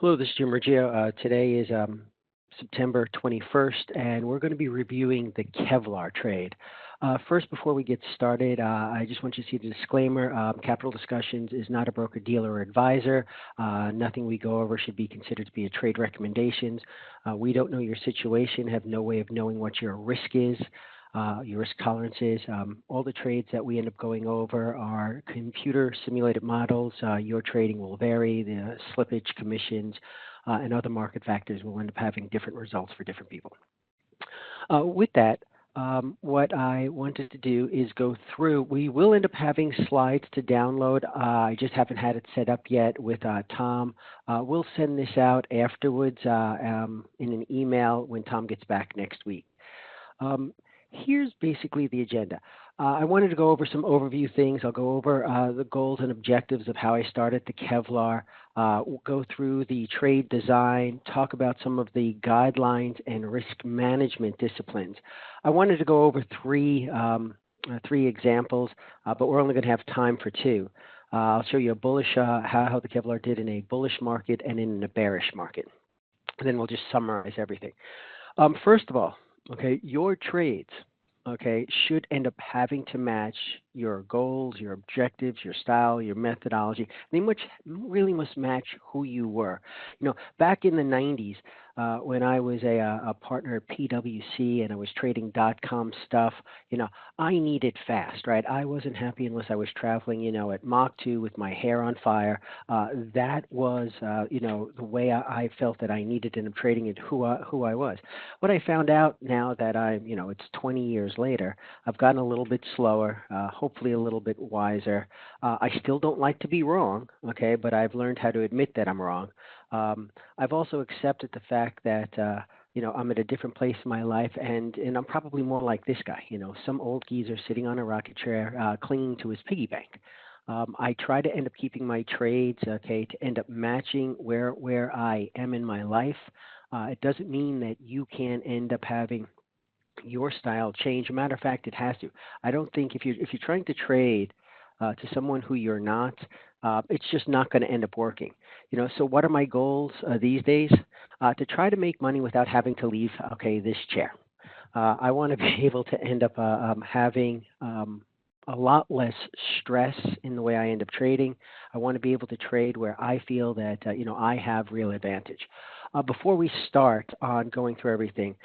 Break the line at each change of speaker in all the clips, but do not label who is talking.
Hello, this is Jim Riggio. Today is September 21st, and we're going to be reviewing the Kevlar trade. First, before we get started, I just want you to see the disclaimer. Capital Discussions is not a broker-dealer or advisor. Nothing we go over should be considered to be a trade recommendations. We don't know your situation, have no way of knowing what your risk is. Your risk tolerances. All the trades that we end up going over are computer simulated models. Your trading will vary. The slippage, commissions, and other market factors will end up having different results for different people. With that, what I wanted to do is go through. We will end up having slides to download. I just haven't had it set up yet with Tom. We'll send this out afterwards in an email when Tom gets back next week. Here's basically the agenda. I wanted to go over some overview things. I'll go over the goals and objectives of how I started the Kevlar. We'll go through the trade design, talk about some of the guidelines and risk management disciplines. I wanted to go over three examples, but we're only going to have time for two. I'll show you a bullish how the Kevlar did in a bullish market and in a bearish market. And then we'll just summarize everything. First of all, okay, your trades, okay, should end up having to match your goals, your objectives, your style, your methodology. They really must match who you were. You know, back in the 90s, when I was a partner at PwC and I was trading .com stuff, you know, I needed fast, right? I wasn't happy unless I was traveling, you know, at Mach 2 with my hair on fire. That was, you know, the way I felt that I needed in trading it, who I was. What I found out now that you know, it's 20 years later, I've gotten a little bit slower, hopefully a little bit wiser. I still don't like to be wrong, okay, but I've learned how to admit that I'm wrong. I've also accepted the fact that you know, I'm at a different place in my life, and I'm probably more like this guy, you know, some old geezer sitting on a rocket chair, clinging to his piggy bank. I try to end up keeping my trades, okay, to end up matching where I am in my life. It doesn't mean that you can end up having your style change. As a matter of fact, it has to. I don't think if you're trying to trade to someone who you're not, it's just not going to end up working. You know, so what are my goals these days? To try to make money without having to leave, okay, this chair. I want to be able to end up having a lot less stress in the way I end up trading. I want to be able to trade where I feel that, you know, I have real advantage. Before we start on going through everything,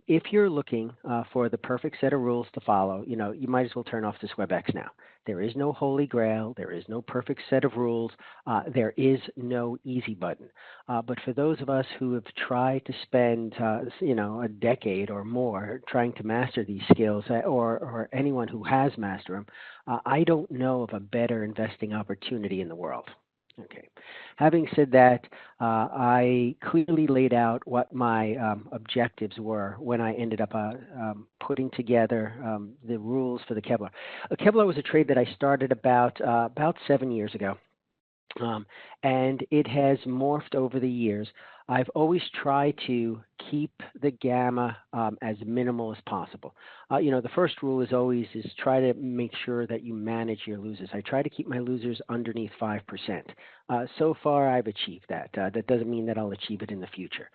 if you're looking for the perfect set of rules to follow, you know, you might as well turn off this WebEx now. There is no holy grail. There is no perfect set of rules. There is no easy button. But for those of us who have tried to spend, you know, a decade or more trying to master these skills, or anyone who has mastered them, I don't know of a better investing opportunity in the world. Okay. Having said that, I clearly laid out what my objectives were when I ended up putting together the rules for the Kevlar. Kevlar was a trade that I started about 7 years ago. And it has morphed over the years. I've always tried to keep the gamma as minimal as possible. You know, the first rule is try to make sure that you manage your losers. I try to keep my losers underneath 5%. So far, I've achieved that. That doesn't mean that I'll achieve it in the future.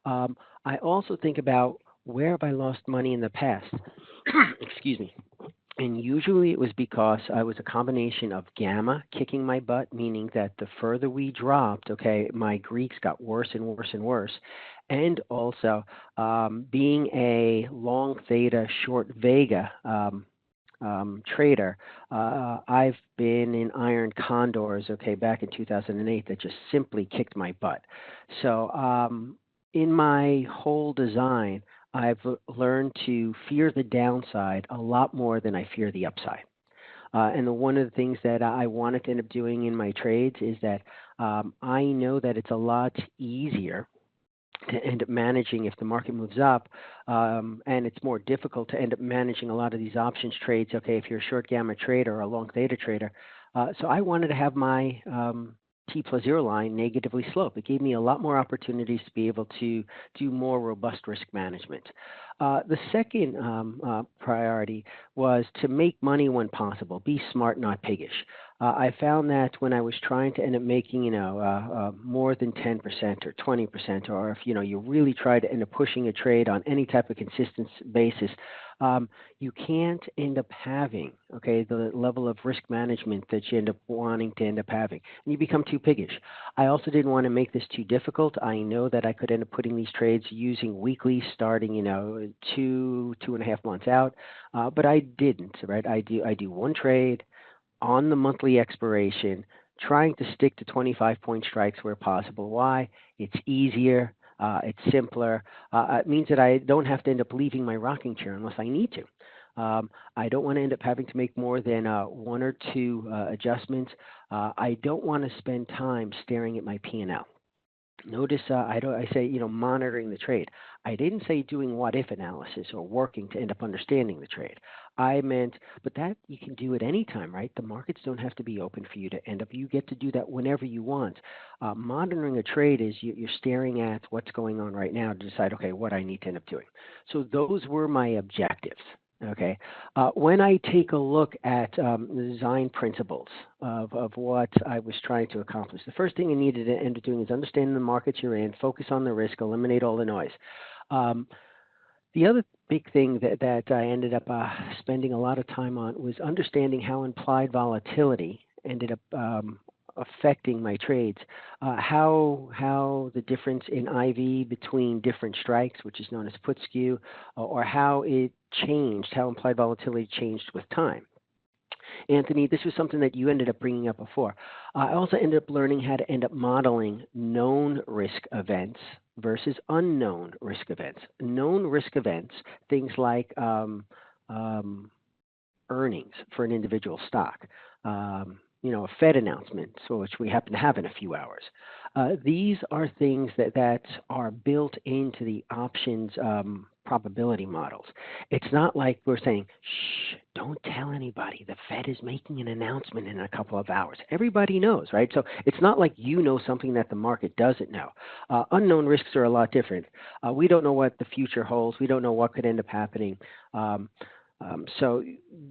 I also think about where have I lost money in the past? Excuse me. And usually it was because I was a combination of gamma kicking my butt, meaning that the further we dropped, okay, my Greeks got worse and worse and worse. And also being a long theta, short vega trader, I've been in iron condors, okay, back in 2008 that just simply kicked my butt. So in my whole design, I've learned to fear the downside a lot more than I fear the upside. And one of the things that I wanted to end up doing in my trades is that I know that it's a lot easier to end up managing if the market moves up, and it's more difficult to end up managing a lot of these options trades, okay, if you're a short gamma trader or a long theta trader. So I wanted to have my T+0 line negatively sloped. It gave me a lot more opportunities to be able to do more robust risk management. The second priority was to make money when possible. Be smart, not piggish. I found that when I was trying to end up making, more than 10% or 20%, or if, you really try to end up pushing a trade on any type of consistent basis, you can't end up having, okay, the level of risk management that you end up wanting to end up having. And you become too piggish. I also didn't want to make this too difficult. I know that I could end up putting these trades using weekly starting, 2.5 months out, but I didn't, right? I do one trade on the monthly expiration, trying to stick to 25-point strikes where possible. Why? It's easier. It's simpler. It means that I don't have to end up leaving my rocking chair unless I need to. I don't want to end up having to make more than one or two adjustments. I don't want to spend time staring at my P&L. Notice I say, monitoring the trade. I didn't say doing what if analysis or working to end up understanding the trade. I meant, but that you can do at any time, right? The markets don't have to be open for you to end up. You get to do that whenever you want. Monitoring a trade is you're staring at what's going on right now to decide, okay, what I need to end up doing. So those were my objectives. Okay. When I take a look at the design principles of what I was trying to accomplish, the first thing you needed to end up doing is understanding the markets you're in, focus on the risk, eliminate all the noise. The other big thing that I ended up spending a lot of time on was understanding how implied volatility ended up affecting my trades, how the difference in IV between different strikes, which is known as put skew, or how it changed, how implied volatility changed with time. Anthony, this was something that you ended up bringing up before. I also ended up learning how to end up modeling known risk events versus unknown risk events. Known risk events, things like earnings for an individual stock, a Fed announcement, which we happen to have in a few hours. These are things that are built into the options probability models. It's not like we're saying, shh, don't tell anybody. The Fed is making an announcement in a couple of hours. Everybody knows, right? So it's not like you know something that the market doesn't know. Unknown risks are a lot different. We don't know what the future holds. We don't know what could end up happening. So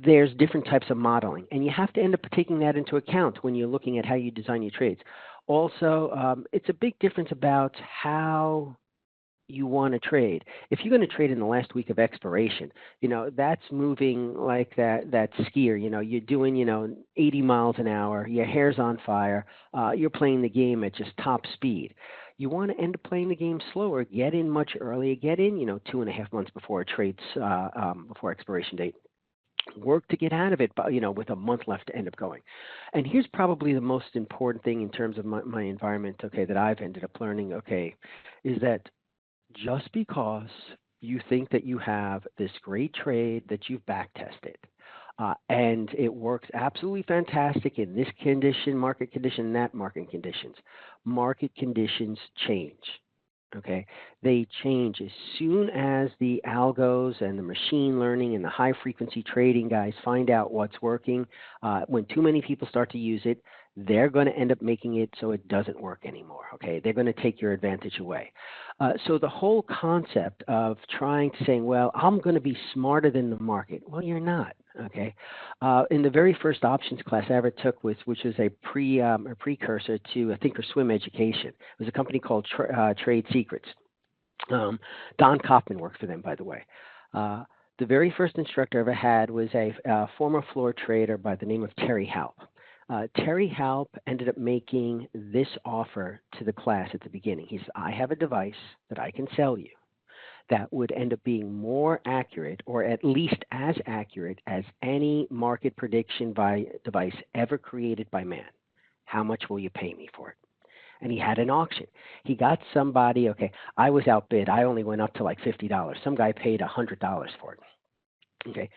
there's different types of modeling, and you have to end up taking that into account when you're looking at how you design your trades. Also, it's a big difference about how you want to trade. If you're going to trade in the last week of expiration, that's moving like that skier. You're doing, 80 miles an hour, your hair's on fire, you're playing the game at just top speed. You want to end up playing the game slower, get in much earlier, get in, 2.5 months before a trade's before expiration date. Work to get out of it, with a month left to end up going. And here's probably the most important thing in terms of my environment, okay, that I've ended up learning, okay, is that just because you think that you have this great trade that you've back tested, and it works absolutely fantastic in this condition, market condition, that market conditions. Market conditions change. Okay, they change as soon as the algos and the machine learning and the high frequency trading guys find out what's working. When too many people start to use it, they're going to end up making it so it doesn't work anymore. Okay, they're going to take your advantage away. So the whole concept of trying to say, well, I'm going to be smarter than the market. Well, you're not. Okay, in the very first options class I ever took, which was a precursor to Thinkorswim education, it was a company called Trade Secrets. Don Kaufman worked for them, by the way. The very first instructor I ever had was a former floor trader by the name of Terry Halp. Terry Halp ended up making this offer to the class at the beginning. He said, I have a device that I can sell you that would end up being more accurate, or at least as accurate as any market prediction device ever created by man. How much will you pay me for it? And he had an auction. He got somebody, okay, I was outbid. I only went up to like $50. Some guy paid $100 for it. Okay,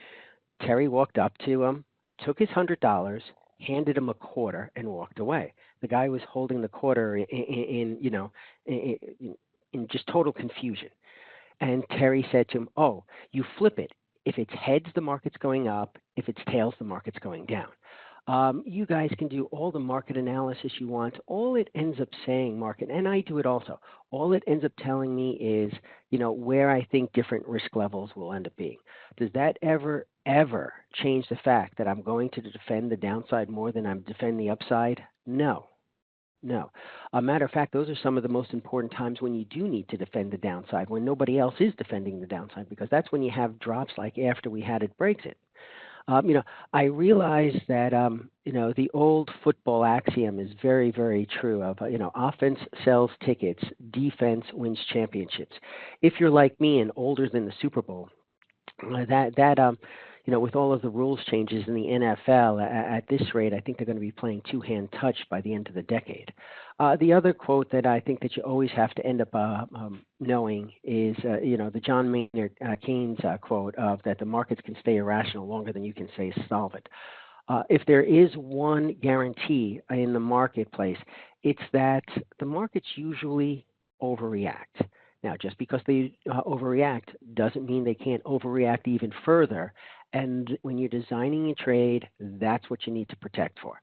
Terry walked up to him, took his $100, handed him a quarter, and walked away. The guy was holding the quarter in just total confusion. And Terry said to him, oh, you flip it. If it's heads, the market's going up. If it's tails, the market's going down. You guys can do all the market analysis you want. All it ends up saying, market, and I do it also, all it ends up telling me is, where I think different risk levels will end up being. Does that ever change the fact that I'm going to defend the downside more than I'm defending the upside? No. No. A matter of fact, those are some of the most important times when you do need to defend the downside, when nobody else is defending the downside, because that's when you have drops like after we had it breaks it. I realize that, the old football axiom is very, very true of, offense sells tickets, defense wins championships. If you're like me and older than the Super Bowl, with all of the rules changes in the NFL at this rate, I think they're going to be playing two-hand touch by the end of the decade. The other quote that I think that you always have to end up knowing is, the John Maynard Keynes quote of that the markets can stay irrational longer than you can stay solvent. If there is one guarantee in the marketplace, it's that the markets usually overreact. Now, just because they overreact doesn't mean they can't overreact even further. And when you're designing a trade, that's what you need to protect for.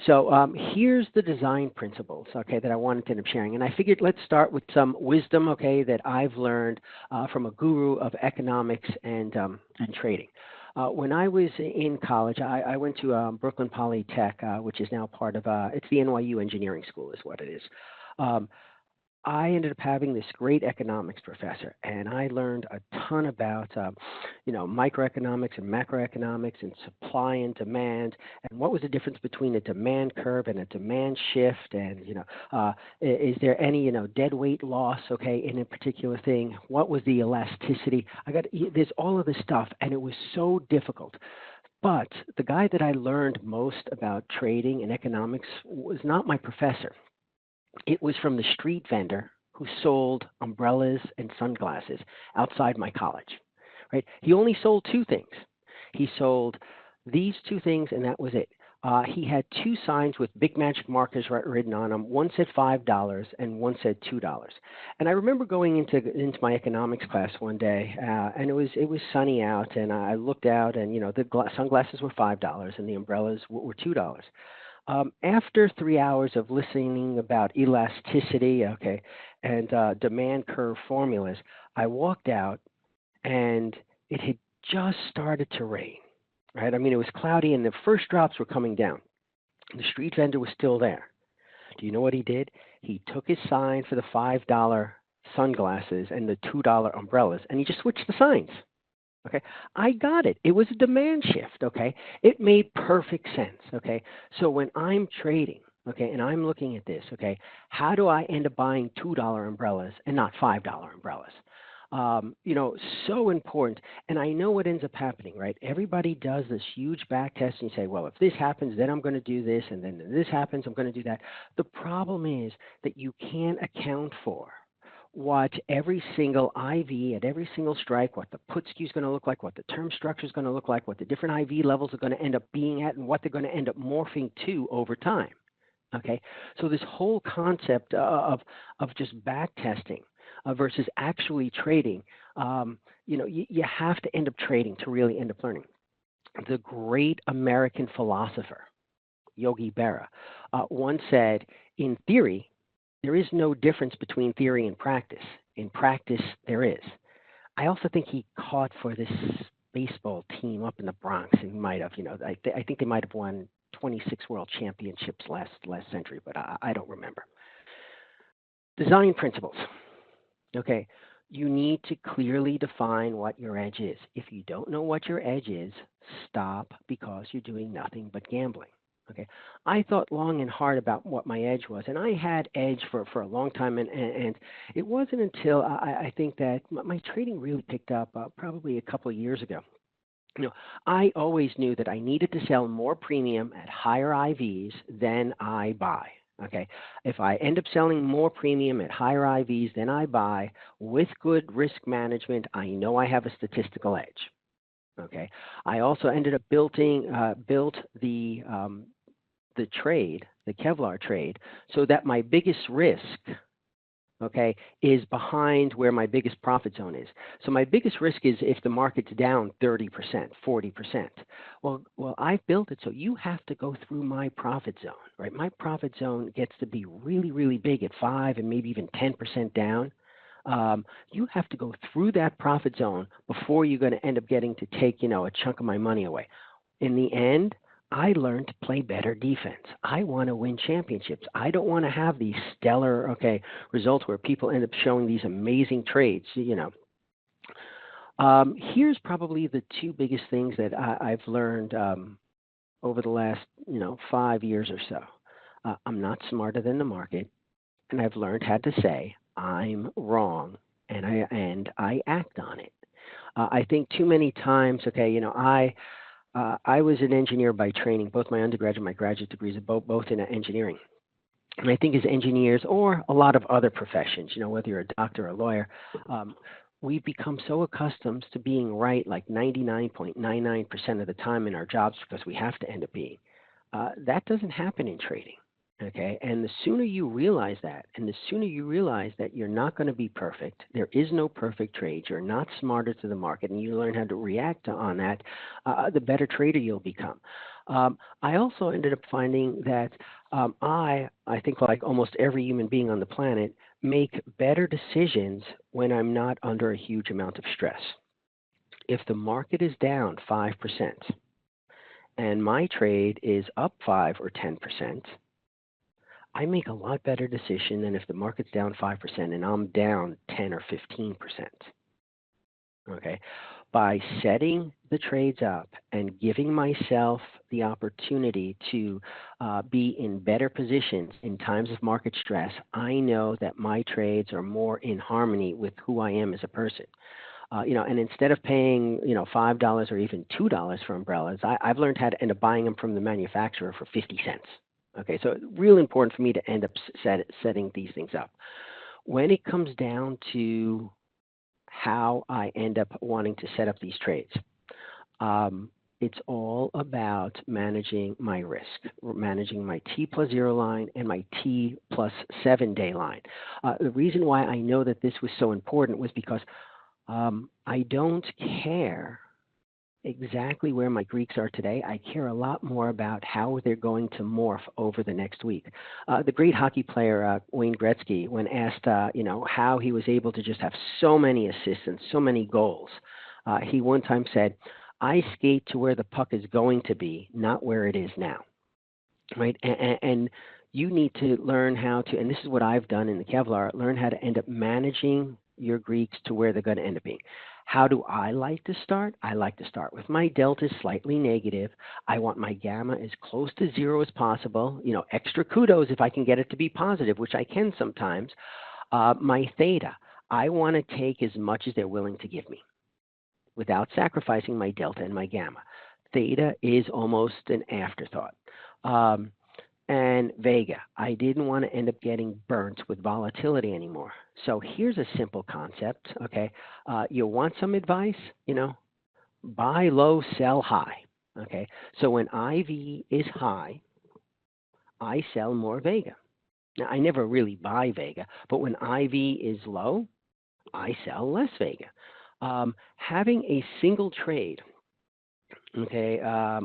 So here's the design principles, okay, that I wanted to end up sharing. And I figured let's start with some wisdom, okay, that I've learned from a guru of economics and trading. When I was in college, I went to Brooklyn Polytech, which is now part of, it's the NYU Engineering School is what it is. I ended up having this great economics professor, and I learned a ton about, microeconomics and macroeconomics and supply and demand, and what was the difference between a demand curve and a demand shift, and, is there any, dead weight loss, okay, in a particular thing? What was the elasticity? There's all of this stuff, and it was so difficult. But the guy that I learned most about trading and economics was not my professor. It was from the street vendor who sold umbrellas and sunglasses outside my college, right? He only sold two things. He sold these two things, and that was it. He had two signs with big magic markers written on them. One said $5 and one said $2. And I remember going into my economics class one day, and it was sunny out, and I looked out, and the sunglasses were $5 and the umbrellas were $2. After 3 hours of listening about elasticity, okay, and demand curve formulas, I walked out, and it had just started to rain, right? I mean, it was cloudy, and the first drops were coming down. The street vendor was still there. Do you know what he did? He took his sign for the $5 sunglasses and the $2 umbrellas, and he just switched the signs. Okay, I got it. It was a demand shift. Okay, it made perfect sense. Okay, so when I'm trading, okay, and I'm looking at this, okay, how do I end up buying $2 umbrellas and not $5 umbrellas? So important. And I know what ends up happening, right? Everybody does this huge back test and you say, well, if this happens, then I'm going to do this, and then this happens, I'm going to do that. The problem is that you can't account for what every single IV at every single strike, what the put skew is going to look like, what the term structure is going to look like, what the different IV levels are going to end up being at, and what they're going to end up morphing to over time. Okay, so this whole concept of just back testing versus actually trading, you have to end up trading to really end up learning. The great American philosopher, Yogi Berra, once said, in theory, there is no difference between theory and practice. In practice, there is. I also think he caught for this baseball team up in the Bronx, and might have, I think they might have won 26 world championships last century, but I don't remember. Design principles. Okay, you need to clearly define what your edge is. If you don't know what your edge is, stop, because you're doing nothing but gambling. Okay, I thought long and hard about what my edge was, and I had edge for a long time, and it wasn't until I think that my trading really picked up probably a couple of years ago. I always knew that I needed to sell more premium at higher IVs than I buy. Okay, if I end up selling more premium at higher IVs than I buy with good risk management, I know I have a statistical edge. Okay, I also ended up built the trade, the Kevlar trade, so that my biggest risk, okay, is behind where my biggest profit zone is. So my biggest risk is if the market's down 30%, 40%. Well, I've built it so you have to go through my profit zone, right? My profit zone gets to be really, really big at 5 and maybe even 10% down. You have to go through that profit zone before you're going to end up getting to take, a chunk of my money away. In the end, I learned to play better defense. I want to win championships. I don't want to have these stellar, results where people end up showing these amazing trades, Here's probably the two biggest things that I've learned over the last, 5 years or so. I'm not smarter than the market, and I've learned how to say I'm wrong, and I act on it. I think too many times, I was an engineer by training. Both my undergraduate and my graduate degrees are both in engineering. And I think as engineers or a lot of other professions, whether you're a doctor or a lawyer, we've become so accustomed to being right like 99.99% of the time in our jobs because we have to end up being. That doesn't happen in trading. Okay, and the sooner you realize that, and the sooner you realize that you're not going to be perfect, there is no perfect trade, you're not smarter to the market, and you learn how to react on that, the better trader you'll become. I also ended up finding that I think like almost every human being on the planet, make better decisions when I'm not under a huge amount of stress. If the market is down 5% and my trade is up 5 or 10%, I make a lot better decision than if the market's down 5% and I'm down 10 or 15%. Okay, by setting the trades up and giving myself the opportunity to be in better positions in times of market stress, I know that my trades are more in harmony with who I am as a person. And instead of paying, $5 or even $2 for umbrellas, I've learned how to end up buying them from the manufacturer for 50 cents. Okay, so it's really important for me to end up setting these things up. When it comes down to how I end up wanting to set up these trades, it's all about managing my risk, managing my T plus 0 line and my T plus 7-day line. The reason why I know that this was so important was because I don't care exactly where my Greeks are today. I care a lot more about how they're going to morph over the next week. The great hockey player Wayne Gretzky, when asked, how he was able to just have so many assists and so many goals, he one time said, "I skate to where the puck is going to be, not where it is now." Right? And you need to learn how to, and this is what I've done in the Kevlar, learn how to end up managing your Greeks to where they're going to end up being. How do I like to start? I like to start with my delta slightly negative. I want my gamma as close to 0 as possible. Extra kudos if I can get it to be positive, which I can sometimes. My theta, I want to take as much as they're willing to give me without sacrificing my delta and my gamma. Theta is almost an afterthought. And Vega, I didn't want to end up getting burnt with volatility anymore. So here's a simple concept, okay? You want some advice? Buy low, sell high, okay? So when IV is high, I sell more Vega. Now, I never really buy Vega, but when IV is low, I sell less Vega. Having a single trade,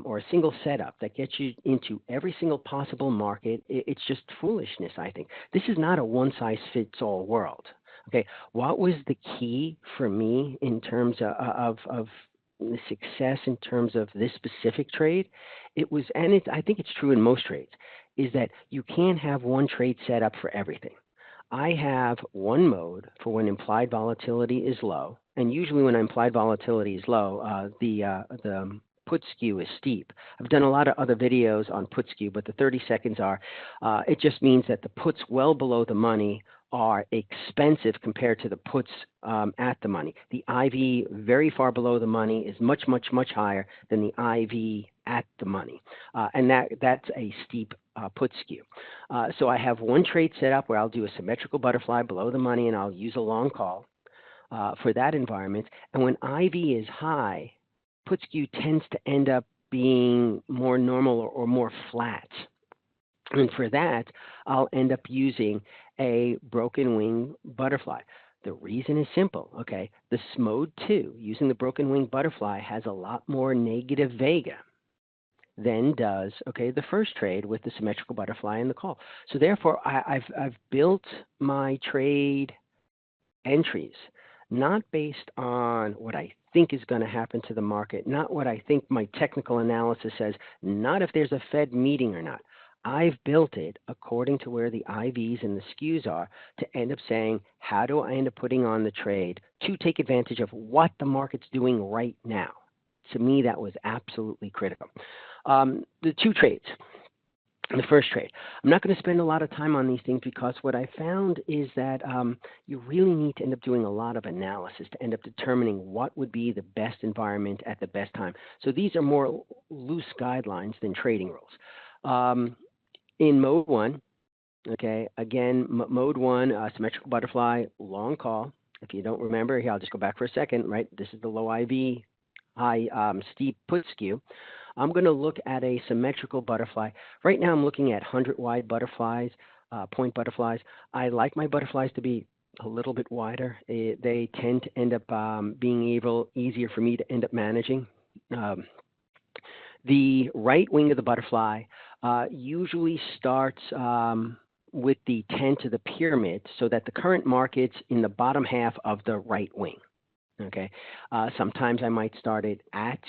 or a single setup that gets you into every single possible market, it's just foolishness, I think. This is not a one-size-fits-all world. Okay, what was the key for me in terms of the success in terms of this specific trade? It was, and I think it's true in most trades, is that you can't have one trade set up for everything. I have one mode for when implied volatility is low, and usually when implied volatility is low, the put skew is steep. I've done a lot of other videos on put skew, but the 30 seconds are, it just means that the puts well below the money are expensive compared to the puts at the money. The IV very far below the money is much, much, much higher than the IV at the money. And that's a steep put skew. So I have one trade set up where I'll do a symmetrical butterfly below the money and I'll use a long call for that environment. And when IV is high, put skew tends to end up being more normal or more flat. And for that, I'll end up using a broken wing butterfly. The reason is simple, okay? The mode 2, using the broken wing butterfly, has a lot more negative vega than does, okay, the first trade with the symmetrical butterfly and the call. So therefore, I've built my trade entries not based on what I think is going to happen to the market, not what I think my technical analysis says, not if there's a Fed meeting or not. I've built it according to where the IVs and the skews are to end up saying, how do I end up putting on the trade to take advantage of what the market's doing right now? To me, that was absolutely critical. The two trades. The first trade. I'm not going to spend a lot of time on these things because what I found is that you really need to end up doing a lot of analysis to end up determining what would be the best environment at the best time. So these are more loose guidelines than trading rules. In mode 1, okay, again, mode 1, symmetrical butterfly, long call. If you don't remember, here, I'll just go back for a second, right? This is the low IV, high steep put skew. I'm going to look at a symmetrical butterfly. Right now I'm looking at 100 wide butterflies, point butterflies. I like my butterflies to be a little bit wider. They tend to end up being easier for me to end up managing. The right wing of the butterfly usually starts with the 10 to the pyramid so that the current market's in the bottom half of the right wing. Okay. Sometimes I might start it at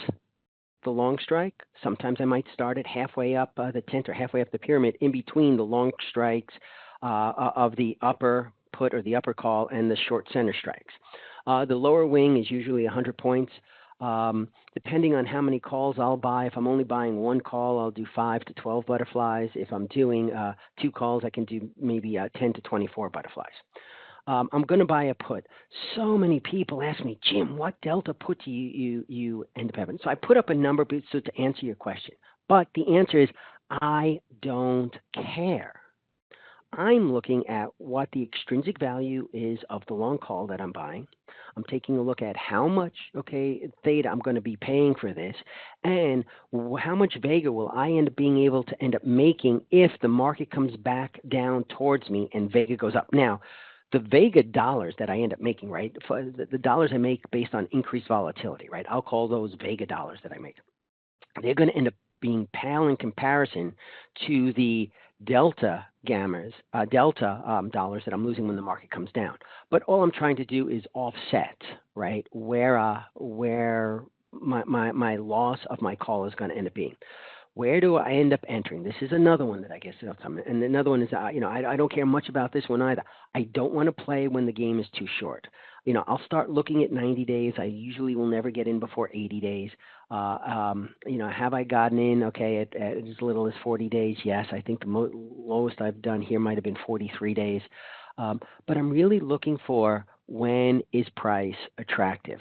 the long strike. Sometimes I might start it halfway up the tent or halfway up the pyramid in between the long strikes of the upper put or the upper call and the short center strikes. The lower wing is usually 100 points. Depending on how many calls I'll buy, if I'm only buying one call, I'll do 5 to 12 butterflies. If I'm doing 2 calls, I can do maybe 10 to 24 butterflies. I'm going to buy a put. So many people ask me, Jim, what delta put do you end up having? So I put up a number so to answer your question. But the answer is I don't care. I'm looking at what the extrinsic value is of the long call that I'm buying. I'm taking a look at how much, theta I'm going to be paying for this, and how much vega will I end up being able to end up making if the market comes back down towards me and vega goes up. Now, the vega dollars that I end up making, right, the dollars I make based on increased volatility, right, I'll call those vega dollars that I make. They're going to end up being pale in comparison to the delta dollars that I'm losing when the market comes down. But all I'm trying to do is offset, right, where my loss of my call is going to end up being. Where do I end up entering? This is another one that I guess, and another one is, I don't care much about this one either. I don't want to play when the game is too short. I'll start looking at 90 days. I usually will never get in before 80 days. Have I gotten in, at as little as 40 days? Yes, I think the lowest I've done here might have been 43 days. But I'm really looking for when is price attractive.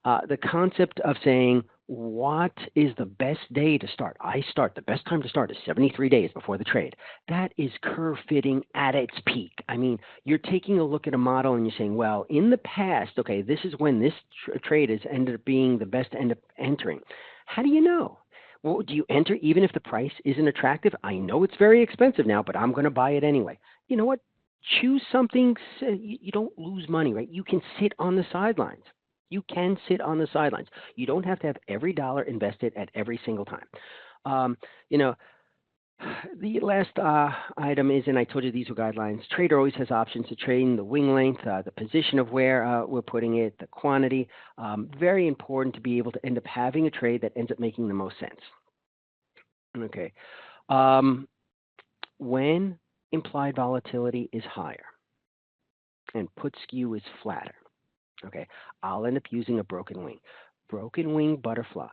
The concept of saying, what is the best day to start? The best time to start is 73 days before the trade. That is curve fitting at its peak. I mean, you're taking a look at a model and you're saying, well, in the past, this is when this trade has ended up being the best to end up entering. How do you know? Well, do you enter even if the price isn't attractive? I know it's very expensive now, but I'm going to buy it anyway. You know what? Choose something. You don't lose money, right? You can sit on the sidelines. You can sit on the sidelines. You don't have to have every dollar invested at every single time. The last item is, and I told you these were guidelines, trader always has options to trade in the wing length, the position of where we're putting it, the quantity. Very important to be able to end up having a trade that ends up making the most sense. Okay. When implied volatility is higher and put skew is flatter, I'll end up using a broken wing. Broken wing butterflies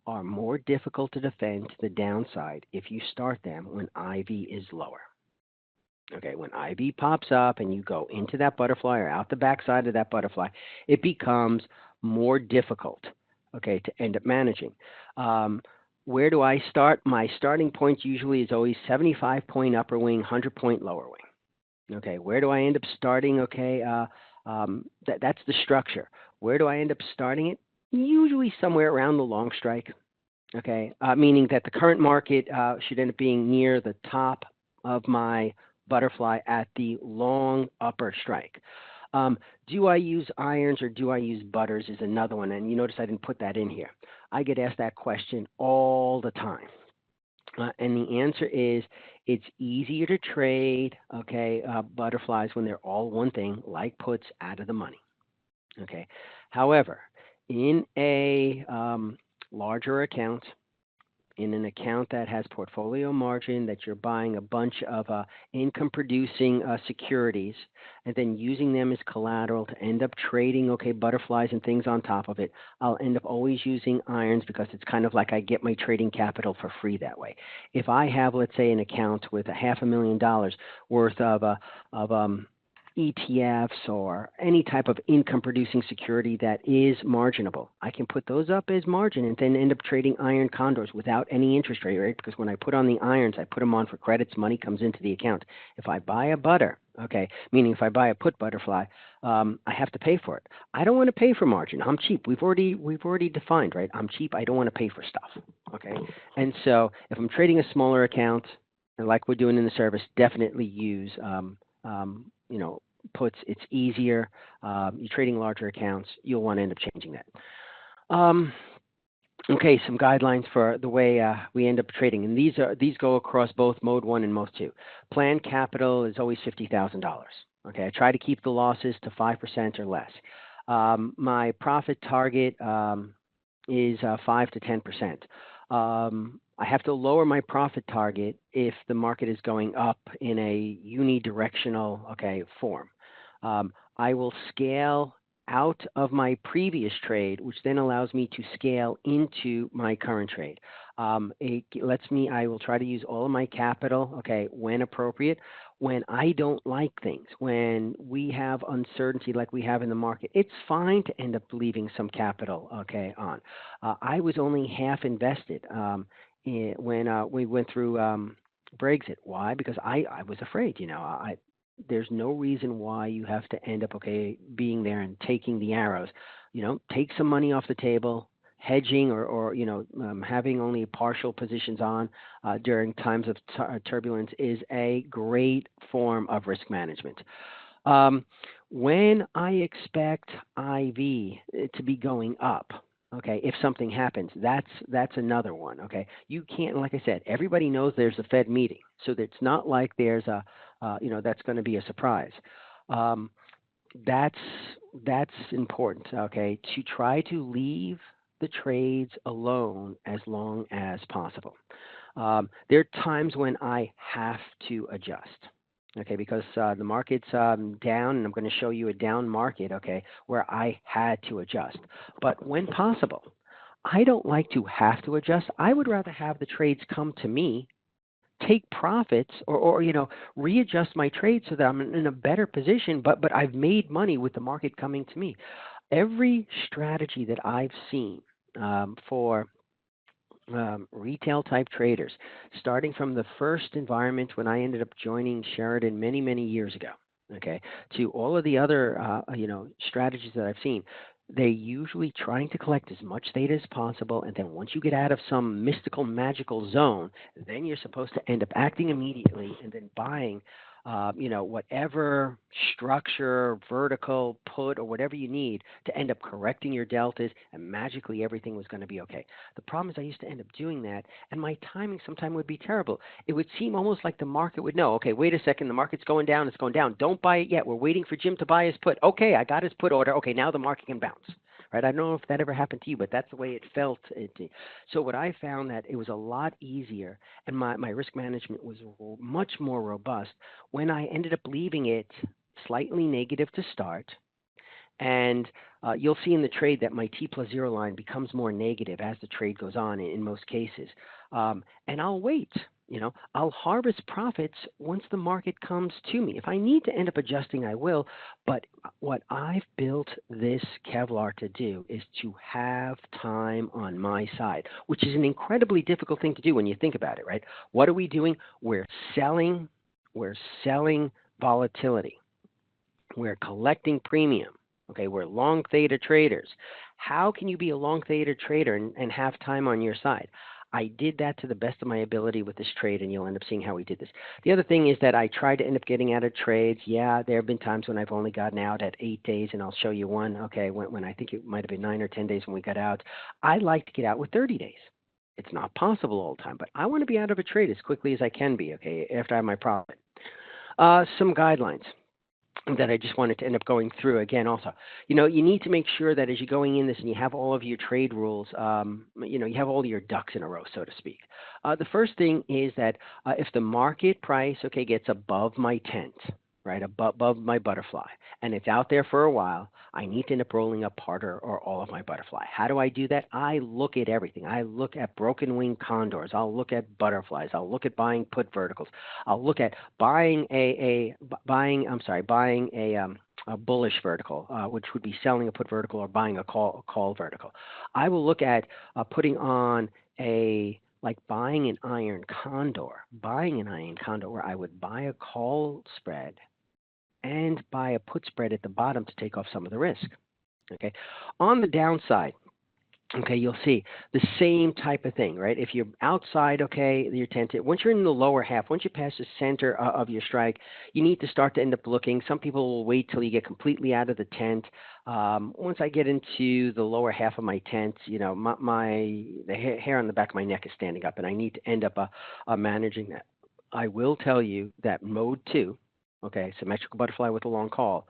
are more difficult to defend to the downside if you start them when IV is lower. When IV pops up and you go into that butterfly or out the backside of that butterfly, it becomes more difficult, to end up managing. Where do I start? My starting point usually is always 75-point upper wing, 100-point lower wing. Where do I end up starting? That's the structure. Where do I end up starting it? Usually somewhere around the long strike, meaning that the current market should end up being near the top of my butterfly at the long upper strike. Do I use irons or do I use butters is another one, and you notice I didn't put that in here. I get asked that question all the time. And the answer is it's easier to trade, okay, butterflies when they're all one thing, like puts out of the money. Okay. However, in a larger account, in an account that has portfolio margin, that you're buying a bunch of income producing securities and then using them as collateral to end up trading, okay, butterflies and things on top of it, I'll end up always using irons because it's kind of like I get my trading capital for free that way. If I have, let's say, an account with $500,000 worth of ETFs or any type of income producing security that is marginable, I can put those up as margin and then end up trading iron condors without any interest rate, right? Because when I put on the irons, I put them on for credits, money comes into the account. If I buy a butter, okay, meaning if I buy a put butterfly, I have to pay for it. I don't want to pay for margin. I'm cheap. We've already defined, right? I'm cheap. I don't want to pay for stuff, okay? And so if I'm trading a smaller account, and like we're doing in the service, definitely use puts. It's easier. You're trading larger accounts, you'll want to end up changing that. Okay, some guidelines for the way we end up trading, and these go across both Mode 1 and Mode 2. Planned capital is always $50,000. Okay, I try to keep the losses to 5% or less. My profit target is 5 to 10%. I have to lower my profit target if the market is going up in a unidirectional, form. I will scale out of my previous trade, which then allows me to scale into my current trade. It lets me, I will try to use all of my capital, when appropriate. When I don't like things, when we have uncertainty like we have in the market, it's fine to end up leaving some capital, on. I was only half invested when we went through Brexit. Why? Because I was afraid, there's no reason why you have to end up, being there and taking the arrows. Take some money off the table. Hedging or having only partial positions on during times of turbulence is a great form of risk management. When I expect IV to be going up, if something happens, that's another one. You can't, like I said, everybody knows there's a Fed meeting, so it's not like there's a that's going to be a surprise. That's important. To try to leave the trades alone as long as possible. There are times when I have to adjust, because the market's down, and I'm going to show you a down market, where I had to adjust. But when possible, I don't like to have to adjust. I would rather have the trades come to me, take profits, or readjust my trade so that I'm in a better position, but I've made money with the market coming to me. Every strategy that I've seen for retail type traders, starting from the first environment when I ended up joining Sheridan many years ago, to all of the other strategies that I've seen, they're usually trying to collect as much data as possible, and then once you get out of some mystical, magical zone, then you're supposed to end up acting immediately and then buying whatever structure, vertical, put, or whatever you need to end up correcting your deltas, and magically everything was going to be okay. The problem is I used to end up doing that, and my timing sometimes would be terrible. It would seem almost like the market would know, wait a second, the market's going down, it's going down. Don't buy it yet. We're waiting for Jim to buy his put. Okay, I got his put order. Okay, now the market can bounce. Right? I don't know if that ever happened to you, but that's the way it felt. So what I found that it was a lot easier, and my risk management was much more robust when I ended up leaving it slightly negative to start. And you'll see in the trade that my T+0 line becomes more negative as the trade goes on in most cases. And I'll wait. I'll harvest profits once the market comes to me. If I need to end up adjusting, I will. But what I've built this Kevlar to do is to have time on my side, which is an incredibly difficult thing to do when you think about it, right? What are we doing? We're selling volatility. We're collecting premium. We're long theta traders. How can you be a long theta trader and have time on your side? I did that to the best of my ability with this trade, and you'll end up seeing how we did this. The other thing is that I tried to end up getting out of trades. Yeah, there have been times when I've only gotten out at 8 days, and I'll show you one. Okay, when I think it might have been 9 or 10 days when we got out. I like to get out with 30 days. It's not possible all the time, but I want to be out of a trade as quickly as I can be, okay, after I have my profit. Some guidelines that I just wanted to end up going through again also. You need to make sure that as you're going in this and you have all of your trade rules, you have all your ducks in a row, so to speak. The first thing is that if the market price, okay, gets above my tent, right, above my butterfly, and it's out there for a while, I need to end up rolling up part or all of my butterfly. How do I do that? I look at everything. I look at broken wing condors. I'll look at butterflies. I'll look at buying put verticals. I'll look at buying a bullish vertical, which would be selling a put vertical or buying a call vertical. I will look at putting on like buying an iron condor, where I would buy a call spread and buy a put spread at the bottom to take off some of the risk. Okay. On the downside, okay, you'll see the same type of thing, right? If you're outside, okay, your tent, once you're in the lower half, once you pass the center of your strike, you need to start to end up looking. Some people will wait till you get completely out of the tent. Once I get into the lower half of my tent, the hair on the back of my neck is standing up, and I need to end up managing that. I will tell you that mode 2, okay, symmetrical butterfly with a long call,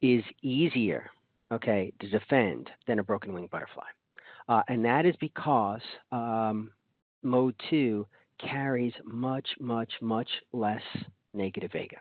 is easier, okay, to defend than a broken wing butterfly. And that is because mode 2 carries much, much, much less negative vega.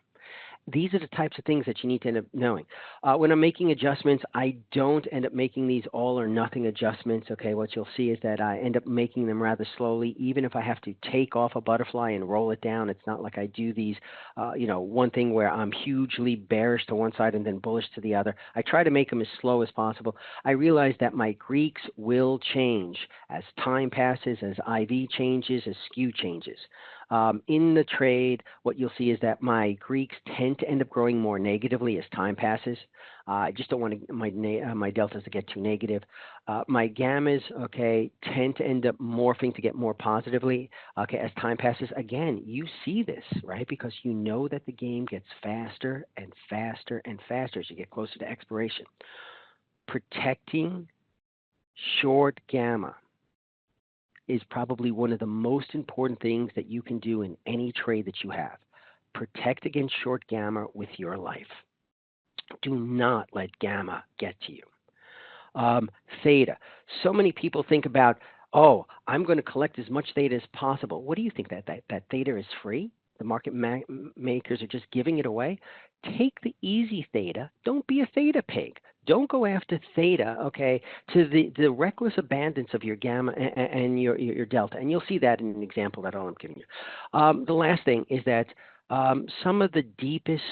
These are the types of things that you need to end up knowing. When I'm making adjustments, I don't end up making these all or nothing adjustments. Okay, what you'll see is that I end up making them rather slowly. Even if I have to take off a butterfly and roll it down, it's not like I do these, one thing where I'm hugely bearish to one side and then bullish to the other. I try to make them as slow as possible. I realize that my Greeks will change as time passes, as IV changes, as skew changes. In the trade, what you'll see is that my Greeks tend to end up growing more negatively as time passes. I just don't want my deltas to get too negative. My gammas, okay, tend to end up morphing to get more positively, okay, as time passes. Again, you see this, right? Because you know that the game gets faster and faster and faster as you get closer to expiration. Protecting short gamma is probably one of the most important things that you can do in any trade that you have. Protect against short gamma with your life. Do not let gamma get to you. Theta. So many people think about, oh, I'm going to collect as much theta as possible. What do you think, that theta is free? The market makers are just giving it away? Take the easy theta. Don't be a theta pig. Don't go after theta, okay, to the reckless abundance of your gamma and your delta. And you'll see that in an example that I'm giving you. The last thing is that some of the deepest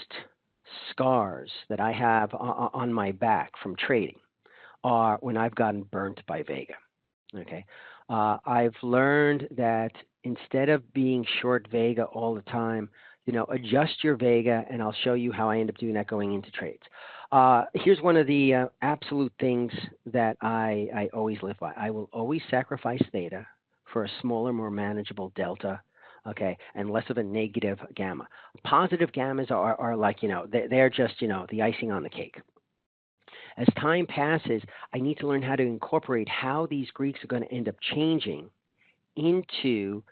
scars that I have on my back from trading are when I've gotten burnt by Vega. Okay, I've learned that instead of being short Vega all the time, adjust your Vega, and I'll show you how I end up doing that going into trades. Here's one of the absolute things that I always live by. I will always sacrifice theta for a smaller, more manageable delta, okay, and less of a negative gamma. Positive gammas are like, they're just, the icing on the cake. As time passes, I need to learn how to incorporate how these Greeks are going to end up changing into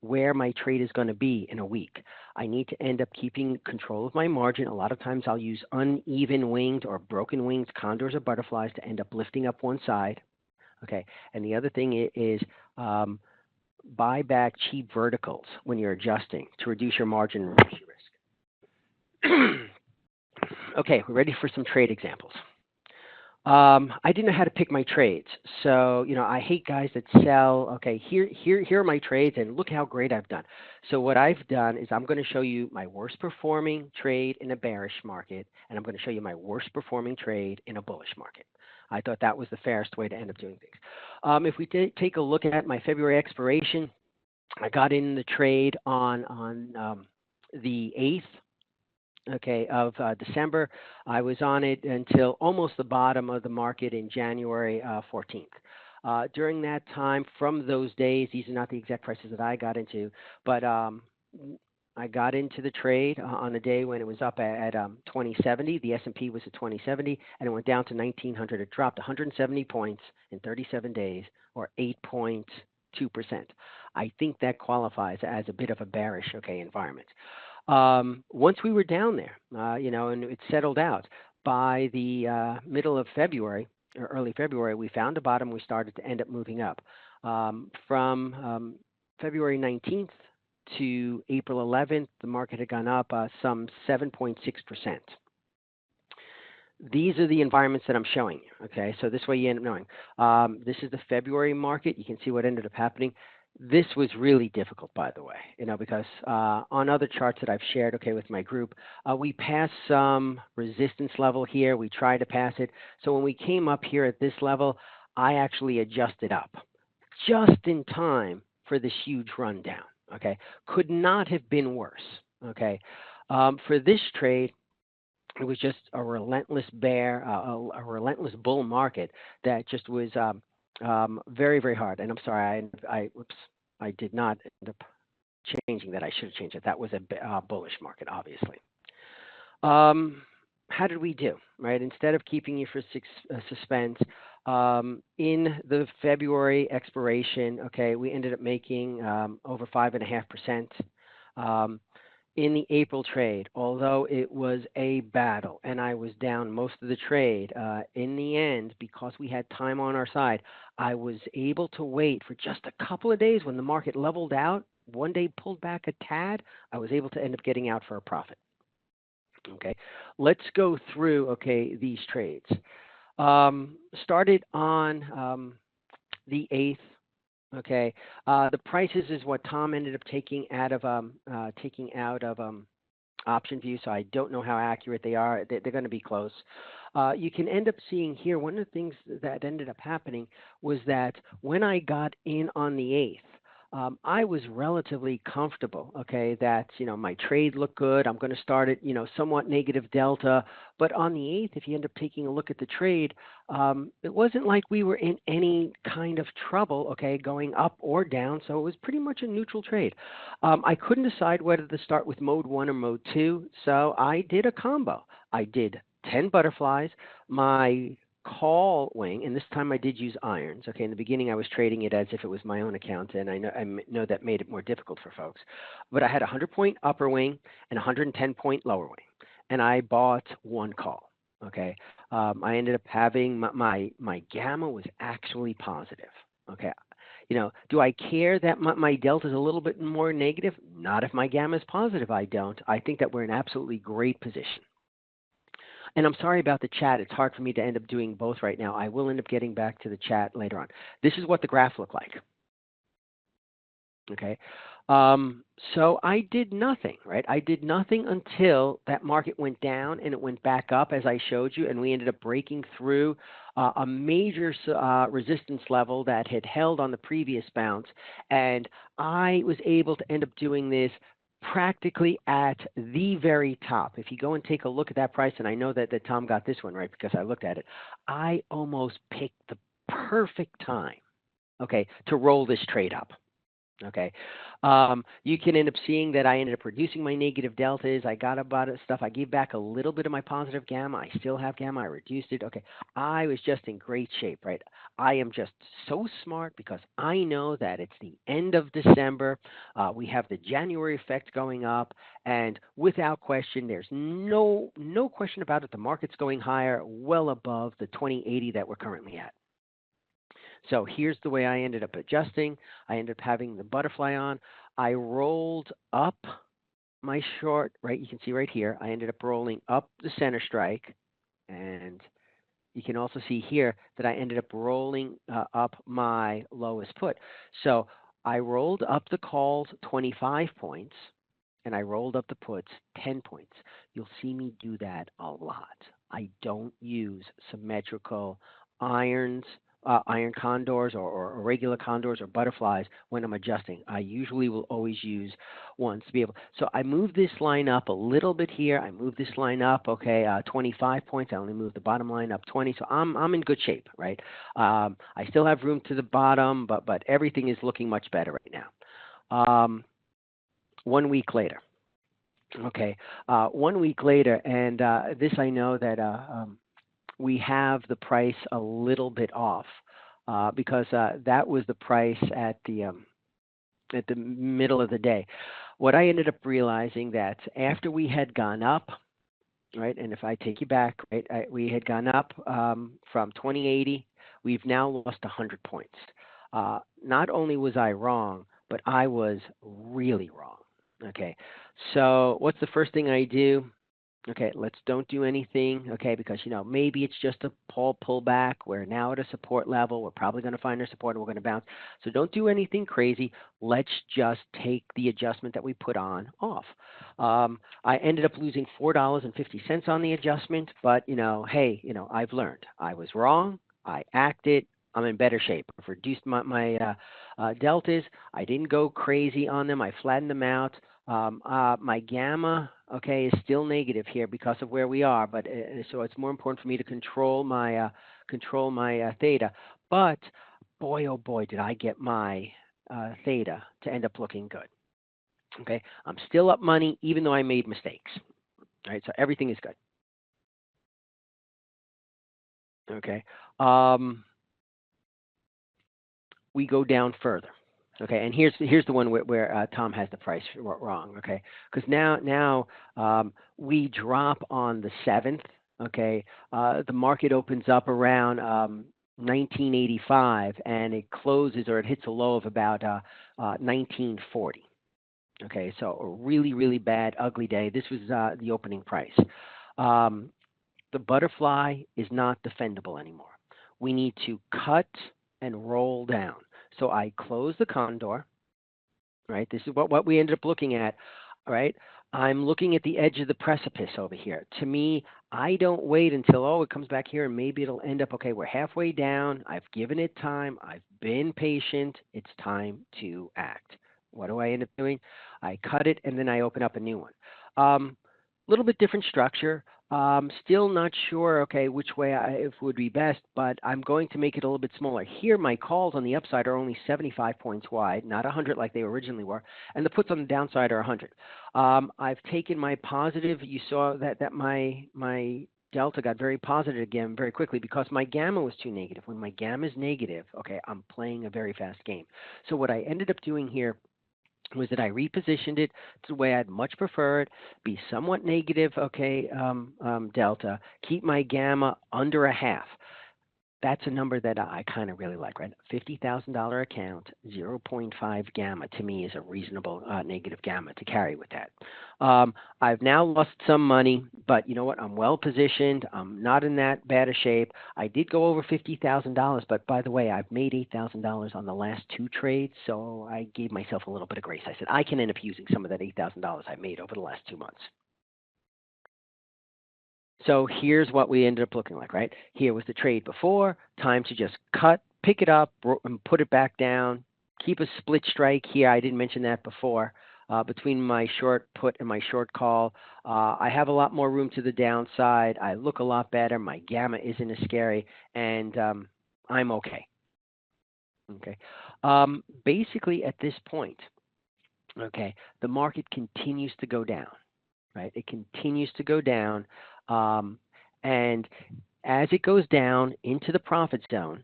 where my trade is going to be in a week. I need to end up keeping control of my margin. A lot of times I'll use uneven winged or broken winged condors or butterflies to end up lifting up one side. Okay, and the other thing is buy back cheap verticals when you're adjusting to reduce your margin and reduce your risk. Okay, we're ready for some trade examples. I didn't know how to pick my trades. So, I hate guys that sell, okay, here are my trades, and look how great I've done. So what I've done is I'm going to show you my worst performing trade in a bearish market, and I'm going to show you my worst performing trade in a bullish market. I thought that was the fairest way to end up doing things. If we take a look at my February expiration, I got in the trade on the 8th. Okay, of December. I was on it until almost the bottom of the market in January 14th. During that time, from those days, these are not the exact prices that I got into, but I got into the trade on the day when it was up at 2070. The S&P was at 2070, and it went down to 1900. It dropped 170 points in 37 days, or 8.2%. I think that qualifies as a bit of a bearish, environment. Once we were down there, and it settled out by the middle of February or early February, we found a bottom. We started to end up moving up from February 19th to April 11th. The market had gone up some 7.6%. These are the environments that I'm showing you. Okay, so this way you end up knowing. This is the February market. You can see what ended up happening. This was really difficult, by the way, because on other charts that I've shared, with my group, we passed some resistance level here. We tried to pass it. So when we came up here at this level, I actually adjusted up just in time for this huge rundown. Okay, could not have been worse. Okay, for this trade, it was just a relentless bear, a relentless bull market that just was very, very hard. And I'm sorry, I did not end up changing that. I should have changed it. That was a bullish market, obviously. How did we do? Right? Instead of keeping you for suspense, in the February expiration, we ended up making over 5.5%. In the April trade, although it was a battle and I was down most of the trade, in the end, because we had time on our side, I was able to wait for just a couple of days. When the market leveled out, one day pulled back a tad, I was able to end up getting out for a profit. Okay, let's go through, these trades. Started on the 8th. Okay, the prices is what Tom ended up taking out of option view. So I don't know how accurate they are. They're going to be close. You can end up seeing here, one of the things that ended up happening was that when I got in on the 8th, I was relatively comfortable, that, my trade looked good. I'm going to start at, somewhat negative delta. But on the 8th, if you end up taking a look at the trade, it wasn't like we were in any kind of trouble, going up or down. So it was pretty much a neutral trade. I couldn't decide whether to start with mode 1 or mode 2. So I did a combo. I did 10 butterflies. My call wing, and this time I did use irons. In the beginning I was trading it as if it was my own account, and I know that made it more difficult for folks. But I had a 100-point upper wing and a 110-point lower wing, and I bought one call. I ended up having my gamma was actually positive. Do I care that my delta is a little bit more negative? Not if my gamma is positive. I don't. I think that we're in absolutely great position. And I'm sorry about the chat. It's hard for me to end up doing both right now. I will end up getting back to the chat later on. This is what the graph looked like. So I did nothing, right? I did nothing until that market went down and it went back up, as I showed you, and we ended up breaking through a major resistance level that had held on the previous bounce. And I was able to end up doing this practically at the very top. If you go and take a look at that price, and I know that Tom got this one right because I looked at it, I almost picked the perfect time, to roll this trade up. You can end up seeing that I ended up reducing my negative deltas. I got about it stuff. I gave back a little bit of my positive gamma. I still have gamma. I reduced it. I was just in great shape, right? I am just so smart because I know that it's the end of December. We have the January effect going up, and without question, there's no question about it. The market's going higher, well above the 2080 that we're currently at. So here's the way I ended up adjusting. I ended up having the butterfly on. I rolled up my short, right? You can see right here. I ended up rolling up the center strike. And you can also see here that I ended up rolling up my lowest put. So I rolled up the calls 25 points, and I rolled up the puts 10 points. You'll see me do that a lot. I don't use symmetrical irons iron condors or regular condors or butterflies when I'm adjusting. I usually will always use ones to be able. So I move this line up a little bit here. I move this line up, okay, 25 points. I only move the bottom line up 20, so I'm in good shape, right? I still have room to the bottom, but everything is looking much better right now. 1 week later. Okay, 1 week later, and this I know that we have the price a little bit off because that was the price at the middle of the day. What I ended up realizing that after we had gone up, right, and if I take you back, right, we had gone up from 2080, we've now lost 100 points. Not only was I wrong, but I was really wrong. Okay, so what's the first thing I do? Okay, let's don't do anything, okay, because, maybe it's just a pullback. We're now at a support level. We're probably going to find our support and we're going to bounce. So don't do anything crazy. Let's just take the adjustment that we put on off. I ended up losing $4.50 on the adjustment, but, hey, I've learned. I was wrong. I acted. I'm in better shape. I've reduced my deltas. I didn't go crazy on them. I flattened them out. My gamma, okay, is still negative here because of where we are, but so it's more important for me to control my theta. But boy, oh boy, did I get my theta to end up looking good. Okay, I'm still up money even though I made mistakes. All right, so everything is good. Okay, we go down further. Okay, and here's the one where Tom has the price wrong. Okay, because now we drop on the 7th. Okay, the market opens up around 1985, and it closes or it hits a low of about 1940. Okay, so a really, really bad, ugly day. This was the opening price. The butterfly is not defendable anymore. We need to cut and roll down. So I close the Condor, right? This is what we ended up looking at, right? I'm looking at the edge of the precipice over here. To me, I don't wait until, it comes back here and maybe it'll end up, okay, we're halfway down. I've given it time. I've been patient. It's time to act. What do I end up doing? I cut it and then I open up a new one. Little bit different structure. Still not sure, okay, which way it would be best, but I'm going to make it a little bit smaller. Here, my calls on the upside are only 75 points wide, not 100 like they originally were, and the puts on the downside are 100. I've taken my positive. You saw that my delta got very positive again very quickly because my gamma was too negative. When my gamma is negative, okay, I'm playing a very fast game. So what I ended up doing here was that I repositioned it to the way I'd much prefer it, be somewhat negative, okay, delta, keep my gamma under a half. That's a number that I kind of really like, right? $50,000 account, 0.5 gamma to me is a reasonable negative gamma to carry with that. I've now lost some money, but you know what? I'm well positioned. I'm not in that bad a shape. I did go over $50,000, but by the way, I've made $8,000 on the last 2 trades, so I gave myself a little bit of grace. I said I can end up using some of that $8,000 I made over the last 2 months. So here's what we ended up looking like, right? Here was the trade before. Time to just cut, pick it up, and put it back down. Keep a split strike here. I didn't mention that before. Between my short put and my short call, I have a lot more room to the downside. I look a lot better. My gamma isn't as scary, and I'm okay. Okay. Basically, at this point, okay, the market continues to go down, right? It continues to go down. And as it goes down into the profit zone,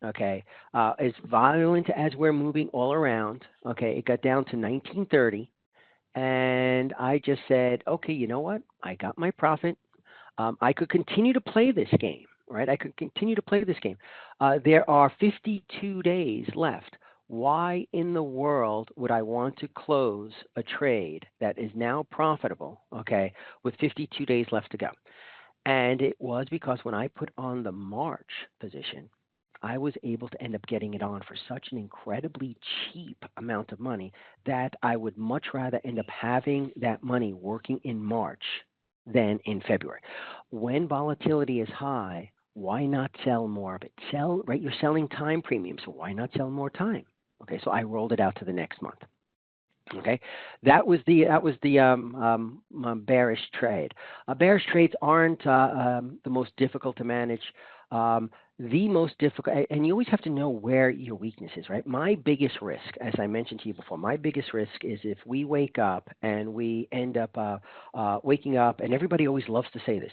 okay, as violent as we're moving all around, okay, it got down to 1930. And I just said, okay, you know what? I got my profit. I could continue to play this game, right? I could continue to play this game. There are 52 days left. Why in the world would I want to close a trade that is now profitable, okay, with 52 days left to go? And it was because when I put on the March position, I was able to end up getting it on for such an incredibly cheap amount of money that I would much rather end up having that money working in March than in February. When volatility is high, why not sell more of it? Sell, right? You're selling time premium, so why not sell more time? Okay, so I rolled it out to the next month. Okay, that was the bearish trade. Bearish trades aren't the most difficult to manage. The most difficult, and you always have to know where your weakness is, right? My biggest risk, as I mentioned to you before, my biggest risk is if we wake up and we end up waking up, and everybody always loves to say this,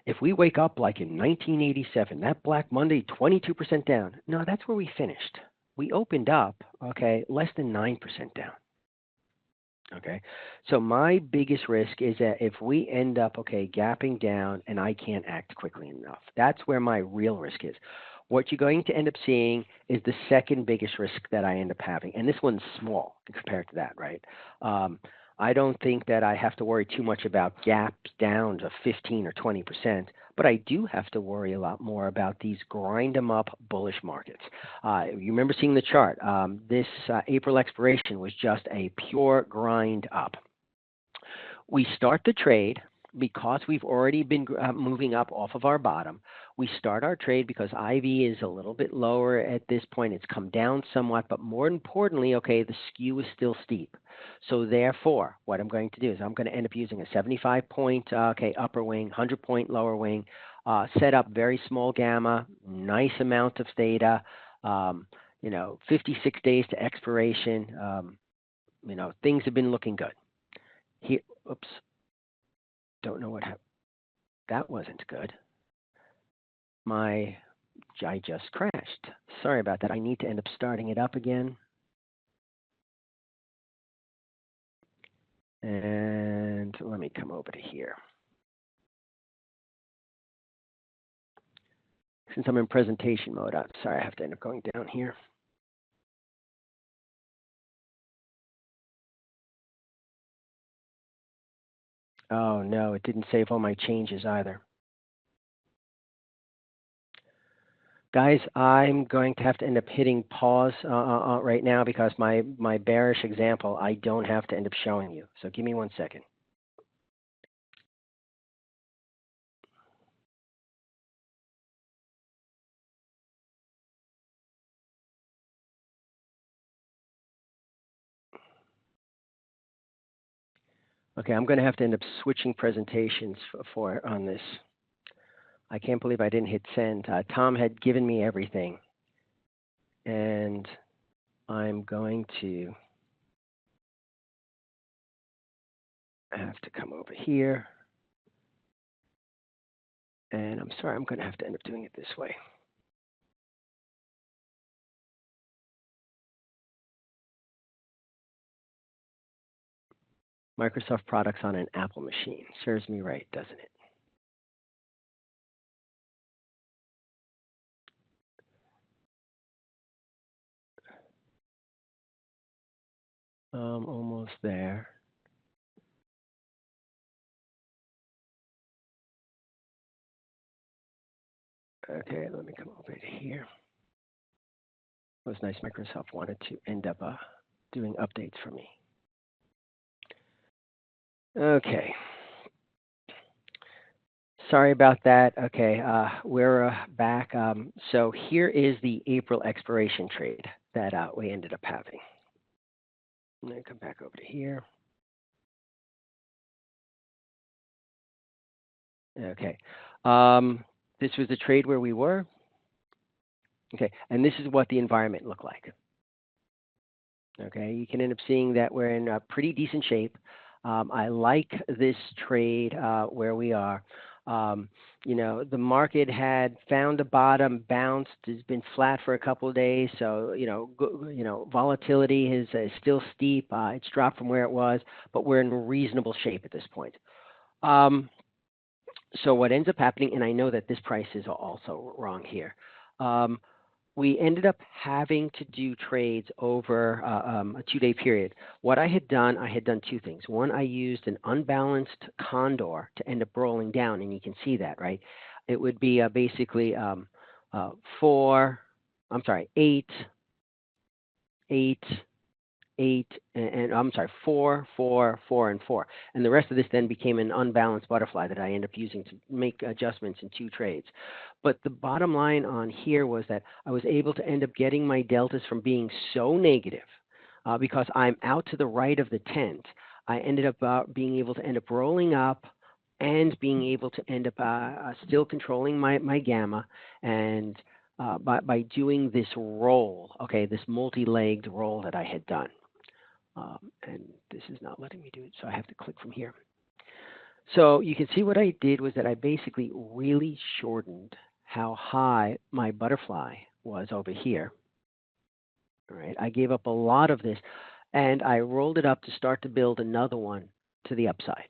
if we wake up like in 1987, that Black Monday, 22% down. No, that's where we finished. We opened up, okay, less than 9% down. Okay, so my biggest risk is that if we end up, okay, gapping down and I can't act quickly enough, that's where my real risk is. What you're going to end up seeing is the second biggest risk that I end up having, and this one's small compared to that, right? I don't think that I have to worry too much about gaps down to 15 or 20%, but I do have to worry a lot more about these grind 'em up bullish markets. You remember seeing the chart. This April expiration was just a pure grind up. We start the trade because we've already been moving up off of our bottom. We start our trade because IV is a little bit lower at this point. It's come down somewhat, but more importantly, okay, the skew is still steep. So therefore, what I'm going to do is I'm going to end up using a 75-point upper wing, 100-point lower wing, set up very small gamma, nice amount of theta, 56 days to expiration. Things have been looking good. Here, oops, don't know what happened. That wasn't good. I just crashed. Sorry about that. I need to end up starting it up again. And let me come over to here. Since I'm in presentation mode, I'm sorry, I have to end up going down here. Oh, no, it didn't save all my changes either. Guys, I'm going to have to end up hitting pause right now because my bearish example, I don't have to end up showing you. So give me 1 second. Okay, I'm going to have to end up switching presentations on this. I can't believe I didn't hit send. Tom had given me everything. And I'm going to have to come over here. And I'm sorry, I'm going to have to end up doing it this way. Microsoft products on an Apple machine. Serves me right, doesn't it? Almost there. Okay, let me come over to here. It was nice Microsoft wanted to end up doing updates for me. Okay. Sorry about that. Okay, we're back. So here is the April expiration trade that we ended up having. I'm going to come back over to here. Okay. This was the trade where we were. Okay, and this is what the environment looked like. Okay, you can end up seeing that we're in a pretty decent shape. I like this trade where we are. The market had found a bottom, bounced, has been flat for a couple of days. So, volatility is still steep. It's dropped from where it was, but we're in reasonable shape at this point. So what ends up happening, and I know that this price is also wrong here. We ended up having to do trades over a 2-day period. What I had done two things. One, I used an unbalanced Condor to end up rolling down, and you can see that, right? It would be basically 8, 8, 8, and I'm sorry, 4, 4, 4, and 4. And the rest of this then became an unbalanced butterfly that I end up using to make adjustments in 2 trades. But the bottom line on here was that I was able to end up getting my deltas from being so negative because I'm out to the right of the tent. I ended up being able to end up rolling up and being able to end up still controlling my gamma, and by doing this roll, okay, this multi-legged roll that I had done. And this is not letting me do it, so I have to click from here. So you can see what I did was that I basically really shortened how high my butterfly was over here. All right, I gave up a lot of this, and I rolled it up to start to build another one to the upside.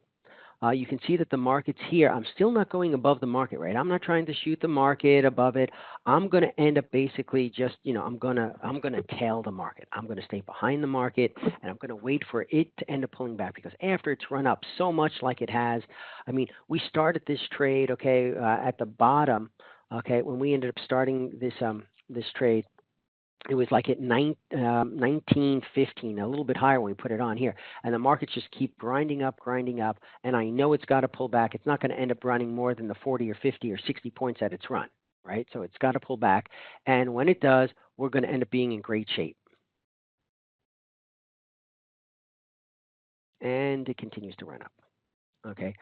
You can see that the market's here. I'm still not going above the market, right? I'm not trying to shoot the market above it. I'm going to end up basically just, I'm going to tail the market. I'm going to stay behind the market, and I'm going to wait for it to end up pulling back, because after it's run up so much like it has, I mean, we started this trade, okay, at the bottom, okay, when we ended up starting this trade. It was like at 1915, a little bit higher when we put it on here. And the markets just keep grinding up. And I know it's got to pull back. It's not going to end up running more than the 40 or 50 or 60 points that it's run, right? So it's got to pull back. And when it does, we're going to end up being in great shape. And it continues to run up. Okay.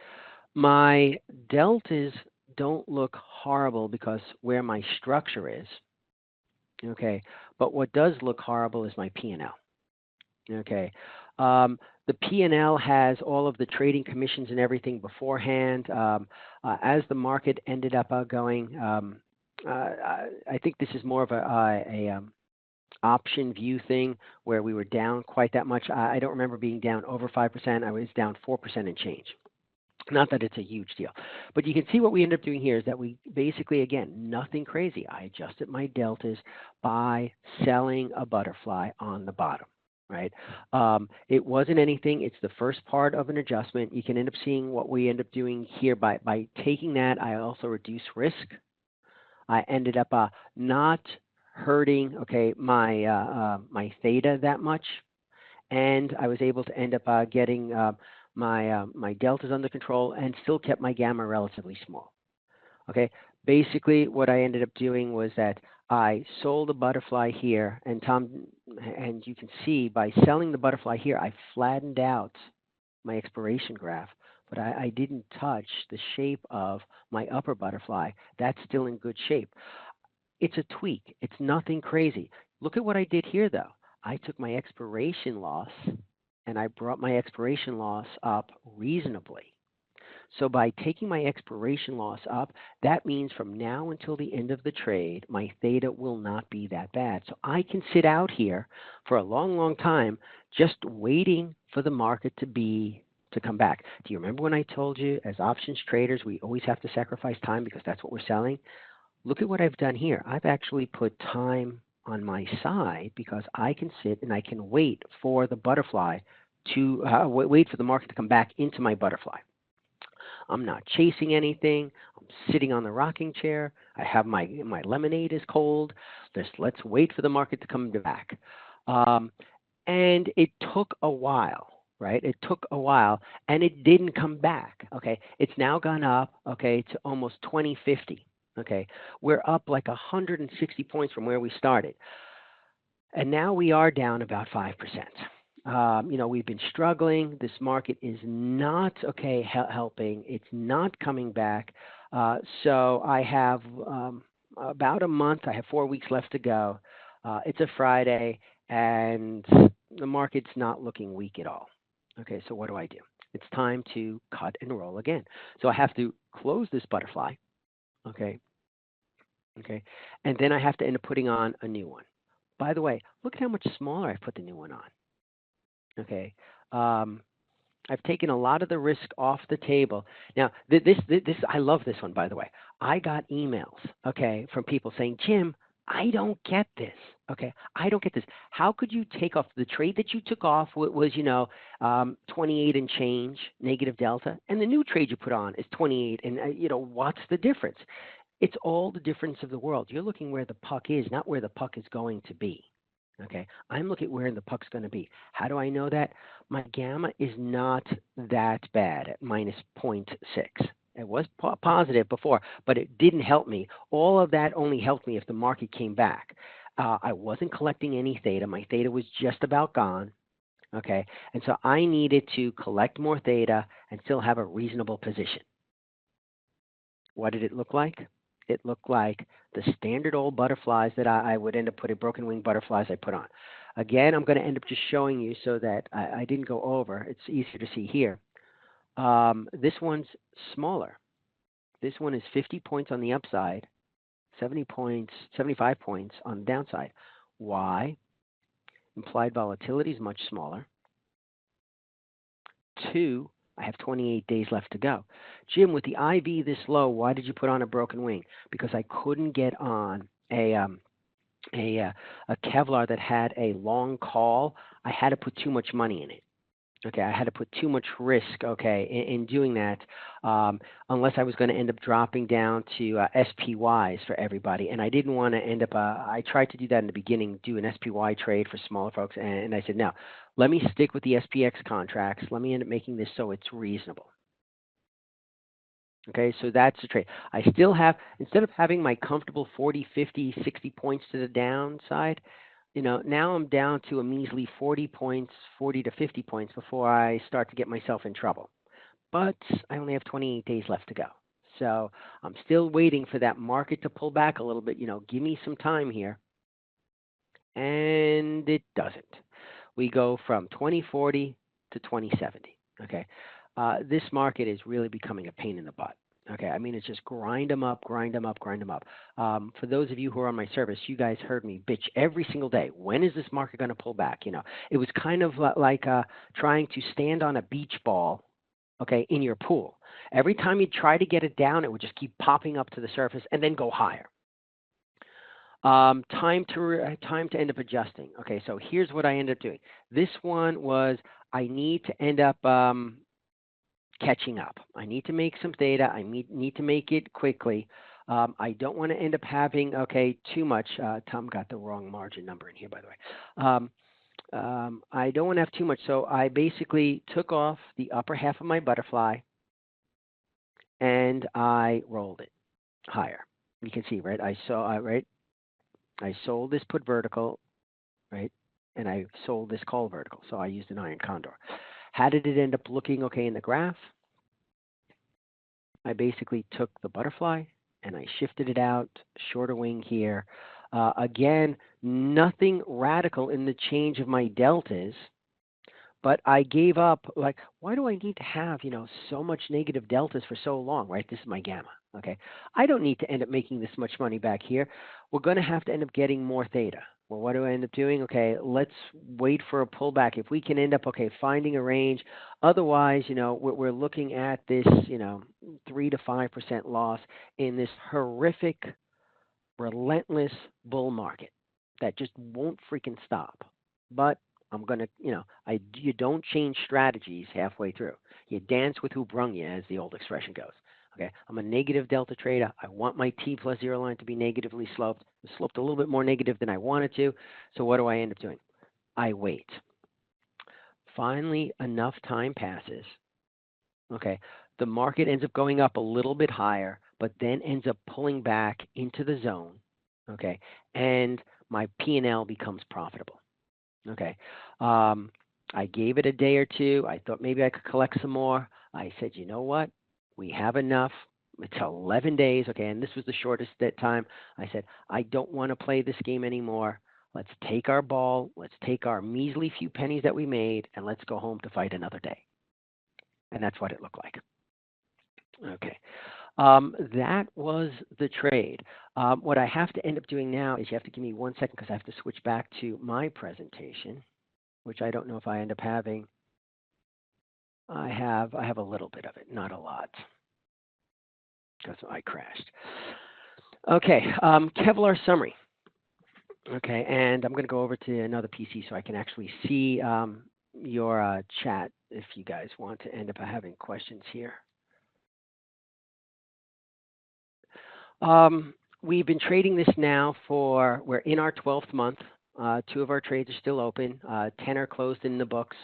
My deltas don't look horrible because where my structure is. Okay, but what does look horrible is my P&L. Okay, the P&L has all of the trading commissions and everything beforehand. As the market ended up going, I think this is more of a option view thing where we were down quite that much. I don't remember being down over 5%. I was down 4% and change. Not that it's a huge deal, but you can see what we end up doing here is that we basically, again, nothing crazy. I adjusted my deltas by selling a butterfly on the bottom, right? It wasn't anything. It's the first part of an adjustment. You can end up seeing what we end up doing here by taking that. I also reduce risk. I ended up not hurting, okay, my theta that much, and I was able to end up getting my deltas under control and still kept my gamma relatively small. Okay, basically what I ended up doing was that I sold a butterfly here, and you can see by selling the butterfly here, I flattened out my expiration graph, but I didn't touch the shape of my upper butterfly. That's still in good shape. It's a tweak. It's nothing crazy. Look at what I did here, though. I took my expiration loss and I brought my expiration loss up reasonably. So by taking my expiration loss up, that means from now until the end of the trade, my theta will not be that bad. So I can sit out here for a long, long time just waiting for the market to come back. Do you remember when I told you as options traders, we always have to sacrifice time because that's what we're selling? Look at what I've done here. I've actually put time on my side because I can sit and I can wait for the butterfly to wait for the market to come back into my butterfly. I'm not chasing anything. I'm sitting on the rocking chair. I have my lemonade is cold. Let's wait for the market to come back. And it took a while, right? It took a while, and it didn't come back. Okay, it's now gone up, okay, to almost 2050. Okay, we're up like 160 points from where we started. And now we are down about 5%. We've been struggling. This market is not, okay, helping. It's not coming back. So I have about a month. I have 4 weeks left to go. It's a Friday, and the market's not looking weak at all. Okay, so what do I do? It's time to cut and roll again. So I have to close this butterfly. Okay, and then I have to end up putting on a new one. By the way, look at how much smaller I've put the new one on. Okay, I've taken a lot of the risk off the table. Now, this I love this one, by the way. I got emails, okay, from people saying, Jim, I don't get this. Okay, I don't get this. How could you take off the trade that you took off was 28 and change negative delta, and the new trade you put on is 28, and what's the difference? It's all the difference of the world. You're looking where the puck is, not where the puck is going to be. Okay, I'm looking at where the puck's going to be. How do I know that? My gamma is not that bad at minus zero point 0.6. It was positive before, but it didn't help me. All of that only helped me if the market came back. I wasn't collecting any theta. My theta was just about gone. Okay, and so I needed to collect more theta and still have a reasonable position. What did it look like? It looked like the standard old butterflies that I would end up putting, broken wing butterflies I put on. Again, I'm going to end up just showing you so that I didn't go over. It's easier to see here. This one's smaller. This one is 50 points on the upside, 70 points, 75 points on the downside. Why? Implied volatility is much smaller. 2, I have 28 days left to go. Jim, with the IV this low, why did you put on a broken wing? Because I couldn't get on a Kevlar that had a long call. I had to put too much money in it. Okay, I had to put too much risk, okay, in doing that, unless I was going to end up dropping down to SPYs for everybody. And I didn't want to end up, I tried to do that in the beginning, do an SPY trade for smaller folks. And I said, no, let me stick with the SPX contracts. Let me end up making this so it's reasonable. Okay, so that's the trade. I still have, instead of having my comfortable 40, 50, 60 points to the downside, now I'm down to a measly 40 points, 40 to 50 points before I start to get myself in trouble. But I only have 28 days left to go. So I'm still waiting for that market to pull back a little bit. Give me some time here. And it doesn't. We go from 2040 to 2070. Okay. This market is really becoming a pain in the butt. Okay, I mean, it's just grind them up, grind them up, grind them up. For those of you who are on my service, you guys heard me bitch every single day. When is this market going to pull back? It was kind of like trying to stand on a beach ball, okay, in your pool. Every time you try to get it down, it would just keep popping up to the surface and then go higher. Time to end up adjusting. Okay, so here's what I ended up doing. This one was I need to end up catching up. I need to make some theta. I need to make it quickly. I don't want to end up having, too much. Tom got the wrong margin number in here, by the way. I don't want to have too much. So I basically took off the upper half of my butterfly and I rolled it higher. You can see, right? I sold this put vertical, right? And I sold this call vertical. So I used an iron condor. How did it end up looking in the graph? I basically took the butterfly and I shifted it out, shorter wing here. Again, nothing radical in the change of my deltas, but I gave up, why do I need to have, so much negative deltas for so long, right? This is my gamma, okay? I don't need to end up making this much money back here. We're going to have to end up getting more theta. Well, what do I end up doing? Okay, let's wait for a pullback. If we can end up, finding a range. Otherwise, we're looking at this, 3 to 5% loss in this horrific, relentless bull market that just won't freaking stop. But I'm going to, you don't change strategies halfway through. You dance with who brung you, as the old expression goes. Okay, I'm a negative delta trader. I want my T plus 0 line to be negatively sloped. It sloped a little bit more negative than I wanted to. So what do I end up doing? I wait. Finally, enough time passes. Okay, the market ends up going up a little bit higher, but then ends up pulling back into the zone. Okay, and my P&L becomes profitable. Okay, I gave it a day or two. I thought maybe I could collect some more. I said, you know what? We have enough. It's 11 days, okay, and this was the shortest time. I said, I don't want to play this game anymore. Let's take our ball. Let's take our measly few pennies that we made, and let's go home to fight another day. And that's what it looked like. Okay. That was the trade. What I have to end up doing now is you have to give me 1 second because I have to switch back to my presentation, which I don't know if I end up having. I have a little bit of it, not a lot, because I crashed. Okay, Kevlar Summary. Okay, and I'm going to go over to another PC so I can actually see your chat if you guys want to end up having questions here. We've been trading this now we're in our 12th month. Two of our trades are still open. 10 are closed in the books.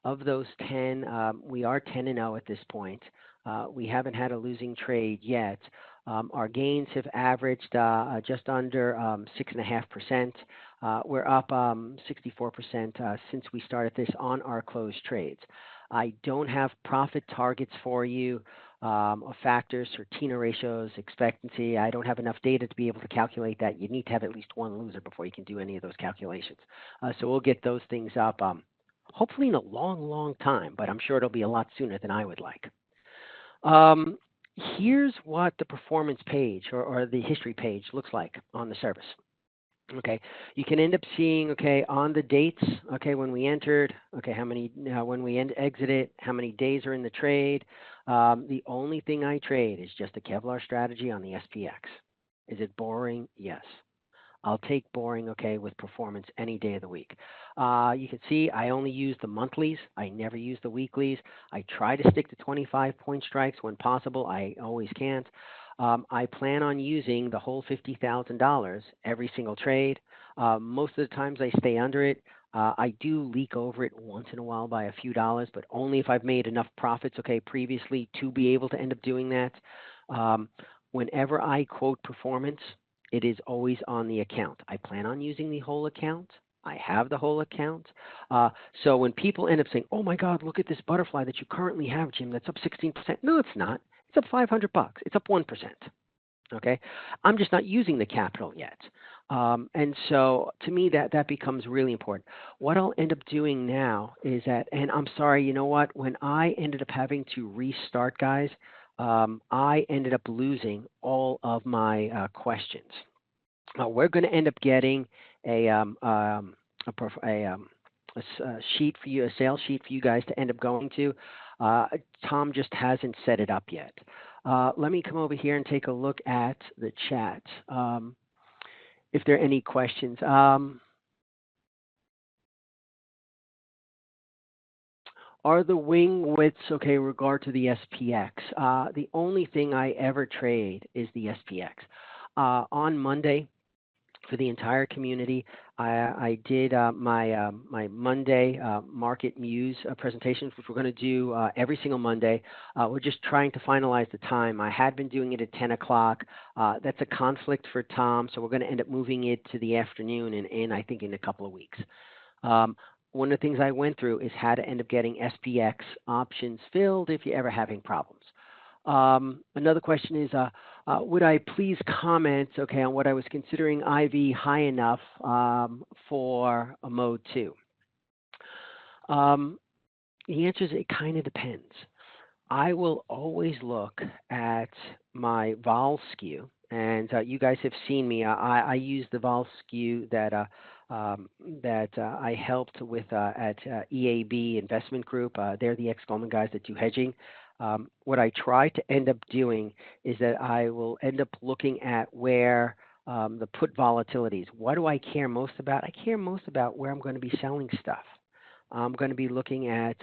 Of those 10, we are 10 and 0 at this point. We haven't had a losing trade yet. Our gains have averaged just under 6.5%. We're up 64% since we started this on our closed trades. I don't have profit targets for you, of factors, Sortino ratios, expectancy. I don't have enough data to be able to calculate that. You need to have at least one loser before you can do any of those calculations. So we'll get those things up hopefully in a long, long time, but I'm sure it'll be a lot sooner than I would like. Here's what the performance page or the history page looks like on the service. Okay, you can end up seeing, okay, on the dates, okay, when we entered, okay, how many, when we exited, how many days are in the trade. The only thing I trade is just a Kevlar strategy on the SPX. Is it boring? Yes. I'll take boring, okay, with performance any day of the week. You can see I only use the monthlies. I never use the weeklies. I try to stick to 25-point strikes when possible. I always can't. I plan on using the whole $50,000 every single trade. Most of the times I stay under it. I do leak over it once in a while by a few dollars, but only if I've made enough profits, okay, previously to be able to end up doing that. Whenever I quote performance, it is always on the account. I plan on using the whole account. I have the whole account. So when people end up saying, "Oh my God, look at this butterfly that you currently have, Jim, that's up 16%." No, it's not. It's up $500. It's up 1%. Okay, I'm just not using the capital yet. And so to me, that becomes really important. What I'll end up doing now is that, and I'm sorry, you know what? When I ended up having to restart, guys, I ended up losing all of my questions. We're going to end up getting a sheet for you, a sales sheet for you guys to end up going to. Tom just hasn't set it up yet. Let me come over here and take a look at the chat. If there are any questions. Are the wing widths okay in regard to the SPX? The only thing I ever trade is the SPX. On Monday, for the entire community, I did my Monday Market Muse presentations, which we're going to do every single Monday. We're just trying to finalize the time. I had been doing it at 10 o'clock. That's a conflict for Tom, so we're going to end up moving it to the afternoon I think in a couple of weeks. One of the things I went through is how to end up getting SPX options filled if you're ever having problems. Another question is, would I please comment, okay, on what I was considering IV high enough for a mode 2? The answer is it kind of depends. I will always look at my vol skew, and you guys have seen me. I use the vol skew that I helped with at EAB Investment Group. They're the ex-Goldman guys that do hedging. What I try to end up doing is that I will end up looking at where the put volatilities. What do I care most about? I care most about where I'm going to be selling stuff. I'm going to be looking at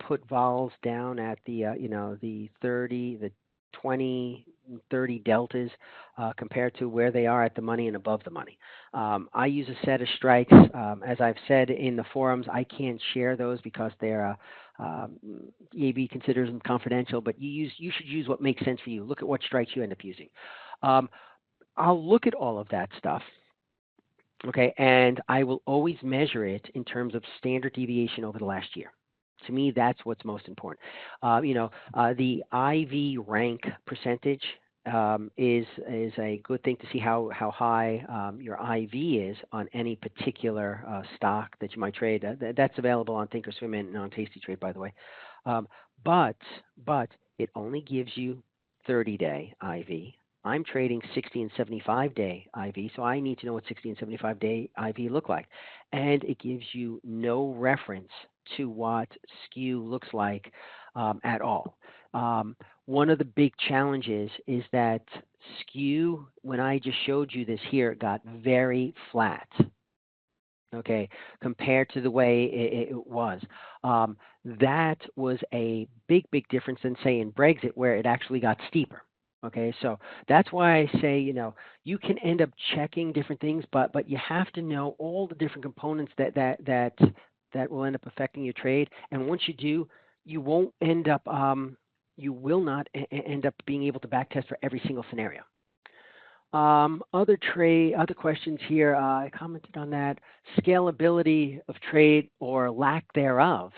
put vols down at the the 30, the 20, 30 deltas compared to where they are at the money and above the money. I use a set of strikes. As I've said in the forums, I can't share those because they're EAB considers them confidential, but you should use what makes sense for you. Look at what strikes you end up using. I'll look at all of that stuff. Okay, and I will always measure it in terms of standard deviation over the last year. To me, that's what's most important. The IV rank percentage is a good thing to see how high your IV is on any particular stock that you might trade. That's available on Thinkorswim and on Tasty Trade, by the way. But it only gives you 30-day IV. I'm trading 60 and 75-day IV, so I need to know what 60 and 75-day IV look like. And it gives you no reference to what skew looks like at all. One of the big challenges is that skew, when I just showed you this here, got very flat, okay, compared to the way it was. That was a big difference than, say, in Brexit, where it actually got steeper. Okay, so that's why I say, you can end up checking different things, but you have to know all the different components that will end up affecting your trade. And once you do, you won't end up you will not end up being able to backtest for every single scenario. Other questions here. I commented on that. Scalability of trade or lack thereof.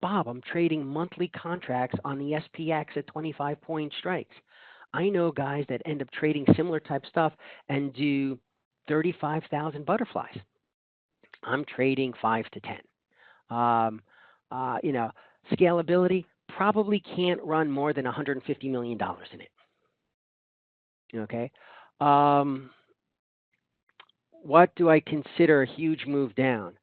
Bob, I'm trading monthly contracts on the SPX at 25-point strikes. I know guys that end up trading similar type stuff and do 35,000 butterflies. I'm trading 5 to 10. Scalability probably can't run more than $150 million in it. Okay. What do I consider a huge move down?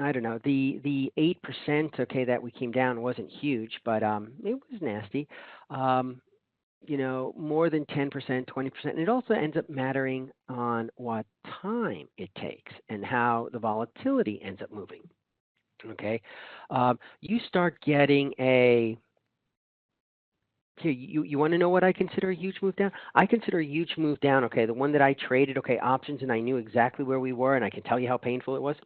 I don't know. The 8%, okay, that we came down wasn't huge, but it was nasty. More than 10%, 20%. And it also ends up mattering on what time it takes and how the volatility ends up moving. Okay. You start getting a. Here, you want to know what I consider a huge move down? I consider a huge move down, okay, the one that I traded, okay, options, and I knew exactly where we were, and I can tell you how painful it was.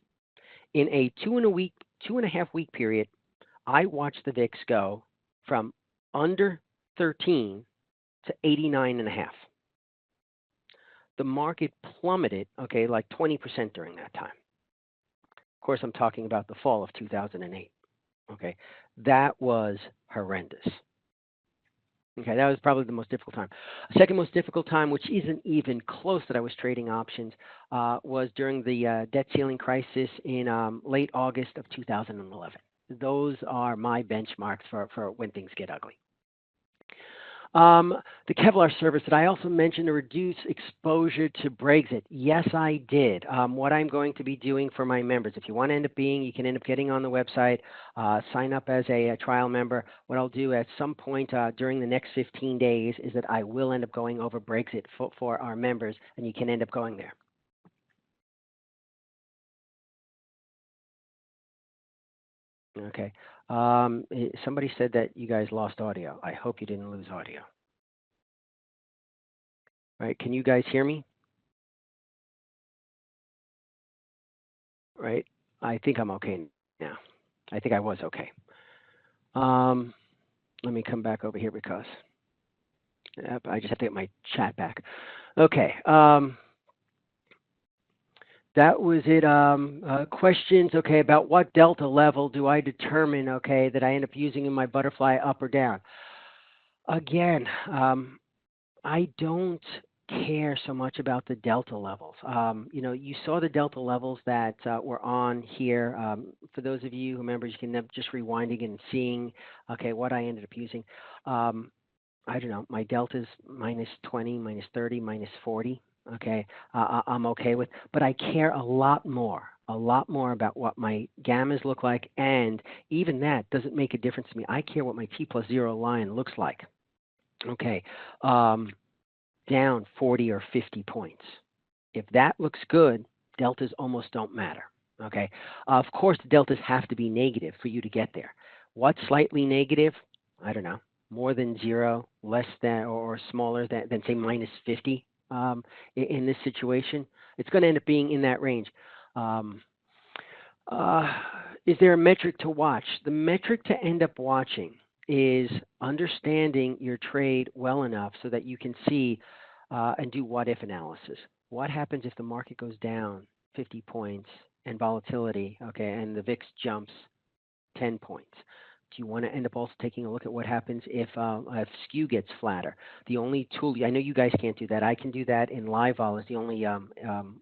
In a 2.5 week period, I watched the VIX go from under 13 to 89.5. The market plummeted, okay, like 20% during that time. Of course, I'm talking about the fall of 2008. Okay, that was horrendous. Okay, that was probably the most difficult time. Second most difficult time, which isn't even close that I was trading options, was during the debt ceiling crisis in late August of 2011. Those are my benchmarks for when things get ugly. The Kevlar service, did I also mention to reduce exposure to Brexit? Yes, I did. What I'm going to be doing for my members, if you want to end up you can end up getting on the website, sign up as a trial member. What I'll do at some point during the next 15 days is that I will end up going over Brexit for our members, and you can end up going there. Okay. Somebody said that you guys lost audio. I hope you didn't lose audio. All right, can you guys hear me? Right? I think I'm okay now. I think I was okay. Let me come back over here because I just have to get my chat back. Okay. That was it. Questions, okay, about what delta level do I determine, okay, that I end up using in my butterfly up or down? Again, I don't care so much about the delta levels. You saw the delta levels that were on here. For those of you who remember, you can end up just rewinding and seeing, okay, what I ended up using. I don't know, my delta's minus 20, minus 30, minus 40. Okay, I'm okay with, but I care a lot more about what my gammas look like, and even that doesn't make a difference to me. I care what my T+0 line looks like. Okay, down 40 or 50 points. If that looks good, deltas almost don't matter. Okay, of course, the deltas have to be negative for you to get there. What's slightly negative? I don't know. More than 0, less than, or smaller than say minus 50 in this situation. It's going to end up being in that range. Is there a metric to watch? The metric to end up watching is understanding your trade well enough so that you can see and do what-if analysis. What happens if the market goes down 50 points and volatility, okay, and the VIX jumps 10 points? Do you want to end up also taking a look at what happens if skew gets flatter? The only tool, I know you guys can't do that. I can do that in Live Vol is the only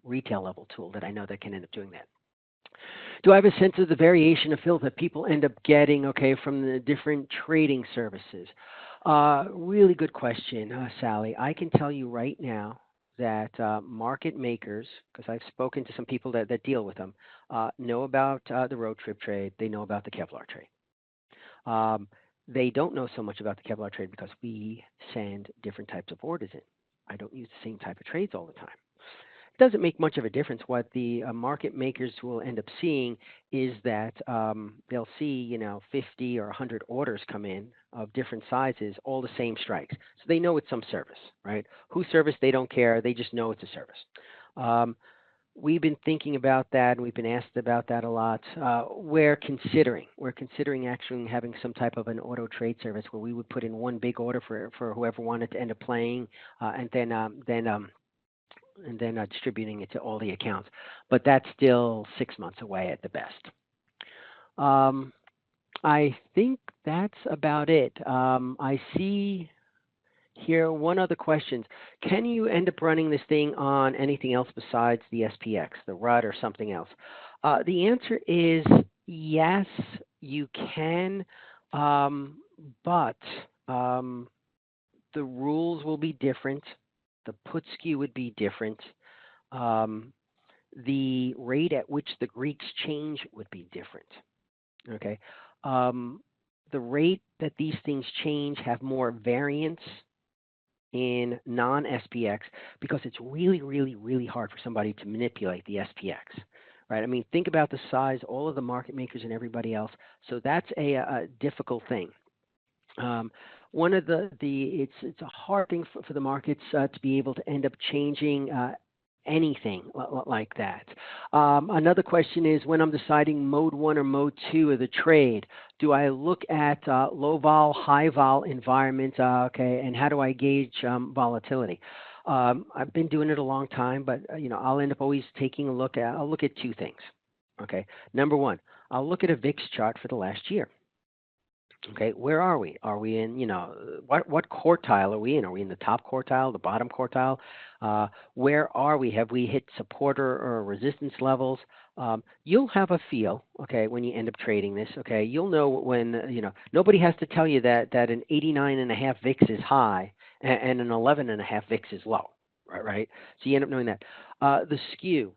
retail level tool that I know that can end up doing that. Do I have a sense of the variation of fills that people end up getting, okay, from the different trading services? Really good question, Sally. I can tell you right now that market makers, because I've spoken to some people that deal with them, know about the road trip trade. They know about the Kevlar trade. They don't know so much about the Kevlar trade because we send different types of orders in. I don't use the same type of trades all the time. It doesn't make much of a difference. What the market makers will end up seeing is that they'll see, 50 or 100 orders come in of different sizes, all the same strikes. So they know it's some service, right? Who service, they don't care. They just know it's a service. Um, we've been thinking about that, and we've been asked about that a lot. We're considering actually having some type of an auto trade service where we would put in one big order for whoever wanted to end up playing, and then distributing it to all the accounts. But that's still 6 months away at the best. Um, I think that's about it. I see here one other question. Can you end up running this thing on anything else besides the SPX, the RUD, or something else? The answer is yes, you can, but um, the rules will be different. The put skew would be different. Um, the rate at which the Greeks change would be different. Okay. Um, the rate that these things change have more variance in non-SPX because it's really, really, really hard for somebody to manipulate the SPX. Right? I mean, think about the size, all of the market makers and everybody else. So that's a difficult thing. One of it's a hard thing for the markets to be able to end up changing anything like that. Another question is when I'm deciding mode one or mode two of the trade, do I look at low vol, high vol environment? Okay, and how do I gauge volatility? I've been doing it a long time, but I'll end up always taking a look at. I'll look at two things. Okay, number one, I'll look at a VIX chart for the last year. Okay, where are we? Are we in, what quartile are we in? Are we in the top quartile, the bottom quartile? Where are we? Have we hit support or resistance levels? You'll have a feel, okay, when you end up trading this, okay? You'll know when, nobody has to tell you that an 89.5 VIX is high and an 11.5 VIX is low, right? So you end up knowing that. The skew.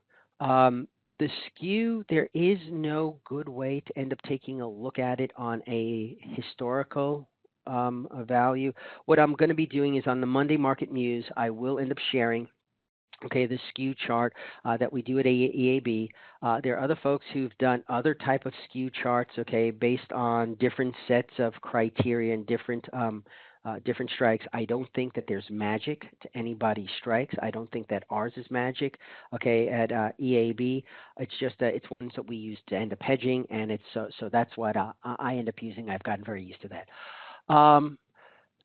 The skew, there is no good way to end up taking a look at it on a historical value. What I'm going to be doing is on the Monday Market News, I will end up sharing, okay, the skew chart that we do at EAB. There are other folks who've done other type of skew charts, okay, based on different sets of criteria and different strikes. I don't think that there's magic to anybody's strikes. I don't think that ours is magic. Okay, at EAB, it's just it's ones that we use to end up hedging, and it's so that's what I end up using. I've gotten very used to that.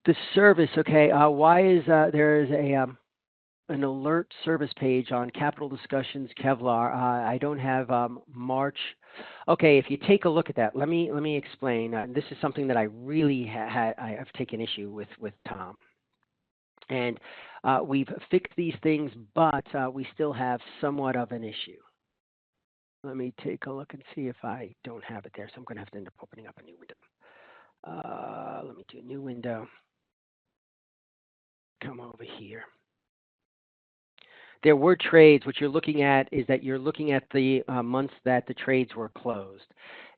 The service. Okay, why is there is an alert service page on Capital Discussions Kevlar? I don't have March. Okay, if you take a look at that, let me explain. This is something that I really I've taken issue with Tom, and we've fixed these things, but we still have somewhat of an issue. Let me take a look and see if I don't have it there. So I'm going to have to end up opening up a new window. Let me do a new window. Come over here. There were trades. What you're looking at is that you're looking at the months that the trades were closed.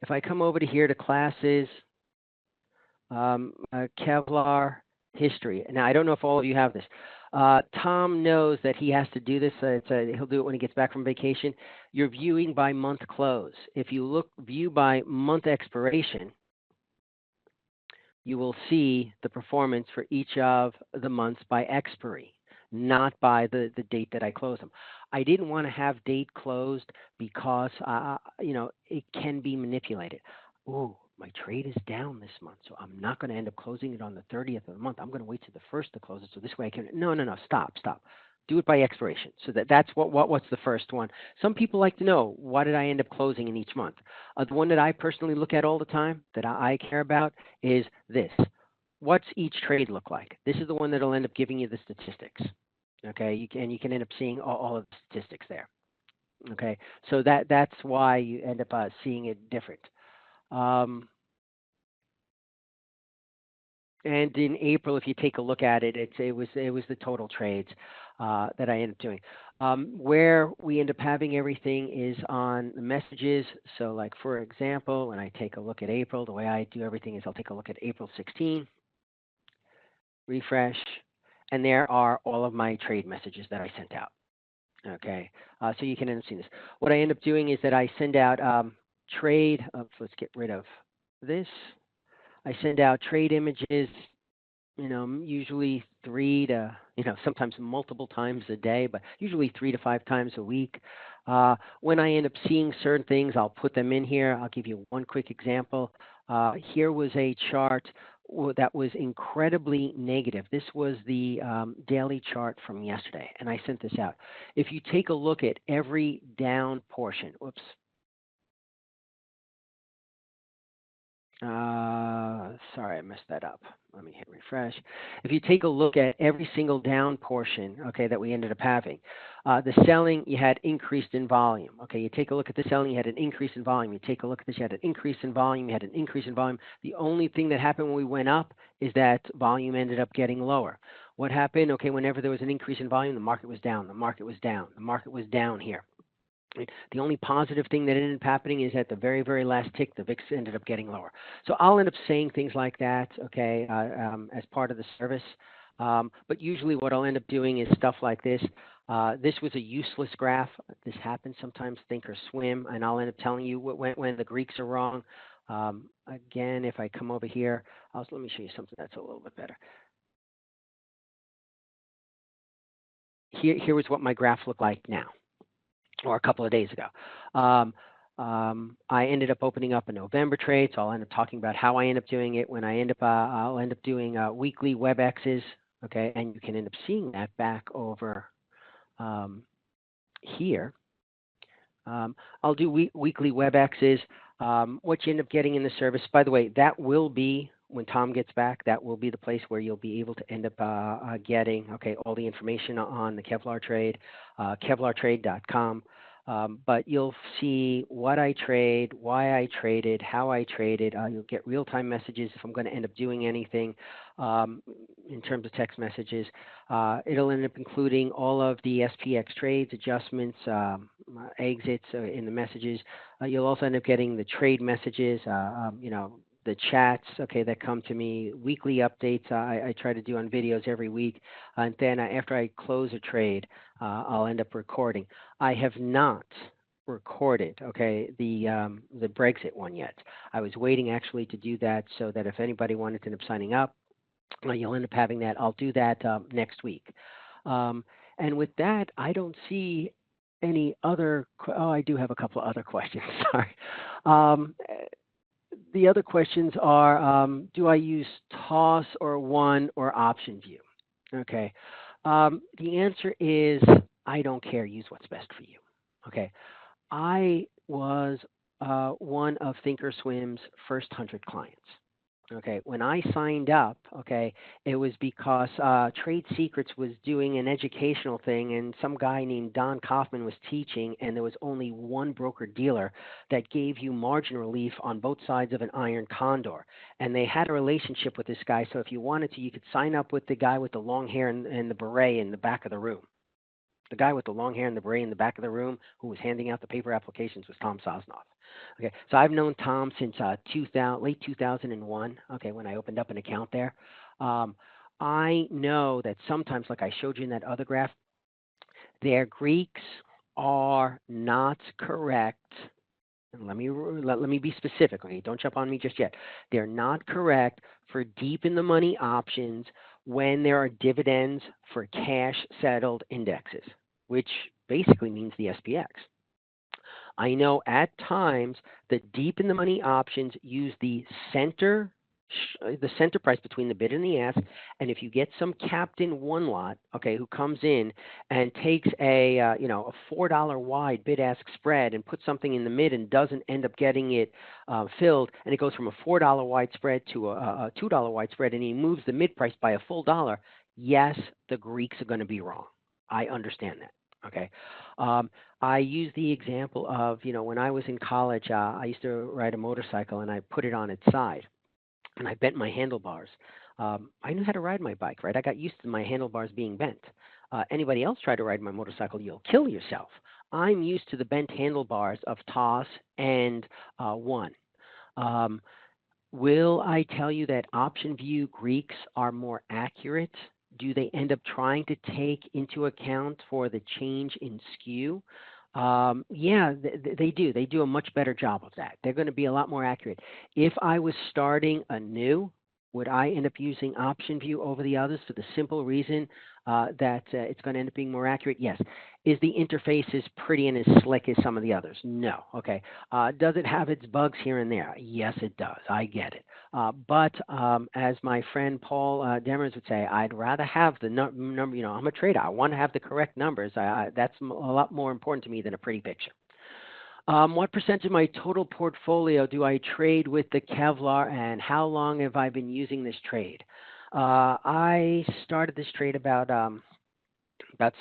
If I come over to here to classes, Kevlar history. Now, I don't know if all of you have this. Tom knows that he has to do this. He'll do it when he gets back from vacation. You're viewing by month close. If you view by month expiration, you will see the performance for each of the months by expiry, not by the date that I close them. I didn't want to have date closed because, it can be manipulated. Ooh, my trade is down this month, so I'm not going to end up closing it on the 30th of the month. I'm going to wait to the 1st to close it, so this way I can. No, stop. Do it by expiration. So that's what's the first one. Some people like to know, what did I end up closing in each month? The one that I personally look at all the time, that I care about, is this. What's each trade look like? This is the one that'll end up giving you the statistics. Okay, you can end up seeing all of the statistics there. Okay, so that's why you end up seeing it different. And in April, if you take a look at it, it was the total trades that I ended up doing. Where we end up having everything is on the messages. So, like for example, when I take a look at April, the way I do everything is I'll take a look at April 16, refresh, and there are all of my trade messages that I sent out. Okay, so you can end up seeing this. What I end up doing is that I send out trade. Let's get rid of this. I send out trade images, usually three to, sometimes multiple times a day, but usually 3 to 5 times a week. When I end up seeing certain things, I'll put them in here. I'll give you one quick example. Here was a chart that was incredibly negative. This was the daily chart from yesterday, and I sent this out. If you take a look at every down portion, whoops, sorry, I messed that up. Let me hit refresh. If you take a look at every single down portion, okay, that we ended up having, the selling, you had increased in volume. Okay, you take a look at the selling, you had an increase in volume. You take a look at this, you had an increase in volume, you had an increase in volume. The only thing that happened when we went up is that volume ended up getting lower. What happened? Okay, whenever there was an increase in volume, the market was down, the market was down, the market was down here. The only positive thing that ended up happening is at the very, very last tick, the VIX ended up getting lower. So I'll end up saying things like that, okay, as part of the service. But usually what I'll end up doing is stuff like this. This was a useless graph. This happens sometimes, think or swim, and I'll end up telling you when the Greeks are wrong. Again, if I come over here, let me show you something that's a little bit better. Here was what my graph looked like now, or a couple of days ago. I ended up opening up a November trade, so I'll end up talking about how I end up doing it. When I end up, I'll end up doing weekly WebExes, okay, and you can end up seeing that back over here. I'll do weekly WebExes. What you end up getting in the service, by the way, that will be, when Tom gets back, that will be the place where you'll be able to end up getting, okay, all the information on the Kevlar trade, kevlartrade.com. But you'll see what I trade, why I traded, how I traded. You'll get real-time messages if I'm going to end up doing anything in terms of text messages. It'll end up including all of the SPX trades, adjustments, exits in the messages. You'll also end up getting the trade messages, the chats, okay, that come to me, weekly updates I try to do on videos every week. And then after I close a trade, I'll end up recording. I have not recorded, okay, the Brexit one yet. I was waiting actually to do that so that if anybody wanted to end up signing up, you'll end up having that. I'll do that next week. And with that, I don't see any other, I do have a couple of other questions, sorry. The other questions are, do I use toss or one or option view? Okay. The answer is, I don't care. Use what's best for you. Okay. I was one of Thinkorswim's first 100 clients. Okay, when I signed up, okay, it was because Trade Secrets was doing an educational thing, and some guy named Don Kaufman was teaching, and there was only one broker-dealer that gave you margin relief on both sides of an iron condor. And they had a relationship with this guy, so if you wanted to, you could sign up with the guy with the long hair and the beret in the back of the room. The guy with the long hair and the beret in the back of the room who was handing out the paper applications was Tom Sosnoff. Okay, so I've known Tom since late 2001, okay, when I opened up an account there. I know that sometimes, like I showed you in that other graph, their Greeks are not correct. And let me be specific, okay? Don't jump on me just yet. They're not correct for deep in the money options when there are dividends for cash settled indexes, which basically means the SPX. I know at times the deep in the money options use the center price between the bid and the ask, and if you get some captain one lot, okay, who comes in and takes a a $4 wide bid ask spread and puts something in the mid and doesn't end up getting it filled, and it goes from a $4 wide spread to a $2 wide spread, and he moves the mid price by a full dollar, yes, the Greeks are going to be wrong. I understand that. Okay. I use the example of, when I was in college, I used to ride a motorcycle and I put it on its side and I bent my handlebars. I knew how to ride my bike, right? I got used to my handlebars being bent. Anybody else try to ride my motorcycle, you'll kill yourself. I'm used to the bent handlebars of toss and one. Will I tell you that option view Greeks are more accurate Do they end up trying to take into account for the change in skew? Yeah, they do. They do a much better job of that. They're going to be a lot more accurate. If I was starting anew, would I end up using option view over the others for the simple reason that it's going to end up being more accurate? Yes. Is the interface as pretty and as slick as some of the others? No. Okay. Does it have its bugs here and there? Yes, it does. I get it. But as my friend Paul Demers would say, I'd rather have the number. I'm a trader. I want to have the correct numbers. That's a lot more important to me than a pretty picture. What percentage of my total portfolio do I trade with the Kevlar, and how long have I been using this trade? I started this trade about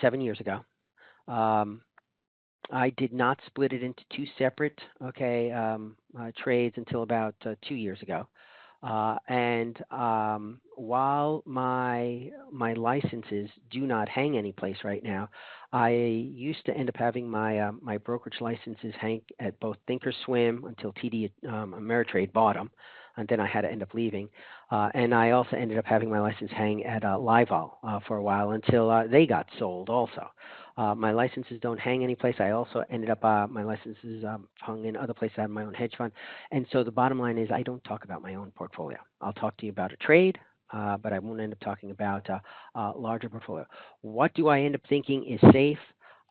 7 years ago. I did not split it into two separate trades until about 2 years ago. And while my licenses do not hang any place right now, I used to end up having my brokerage licenses hang at both Thinkorswim until TD Ameritrade bought them, and then I had to end up leaving. And I also ended up having my license hang at Livol for a while until they got sold also. My licenses don't hang any place. I also ended up, my licenses hung in other places. I have my own hedge fund. And so the bottom line is I don't talk about my own portfolio. I'll talk to you about a trade, but I won't end up talking about a larger portfolio. What do I end up thinking is safe?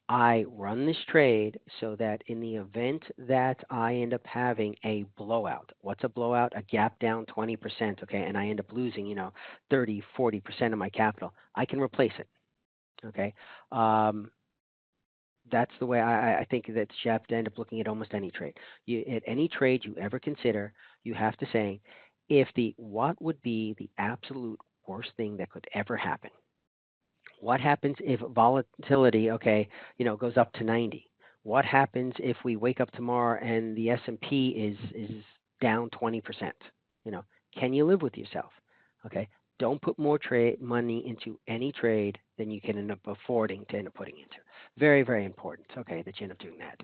I run this trade so that in the event that I end up having a blowout, what's a blowout? A gap down 20%, okay, and I end up losing, 30, 40% of my capital, I can replace it, okay? That's the way I think that you have to end up looking at almost any trade. At any trade you ever consider, you have to say, what would be the absolute worst thing that could ever happen? What happens if volatility, goes up to 90? What happens if we wake up tomorrow and the S&P is down 20%? Can you live with yourself? Okay. Don't put more money into any trade than you can end up affording to end up putting into. Very, very important. Okay, that you end up doing that.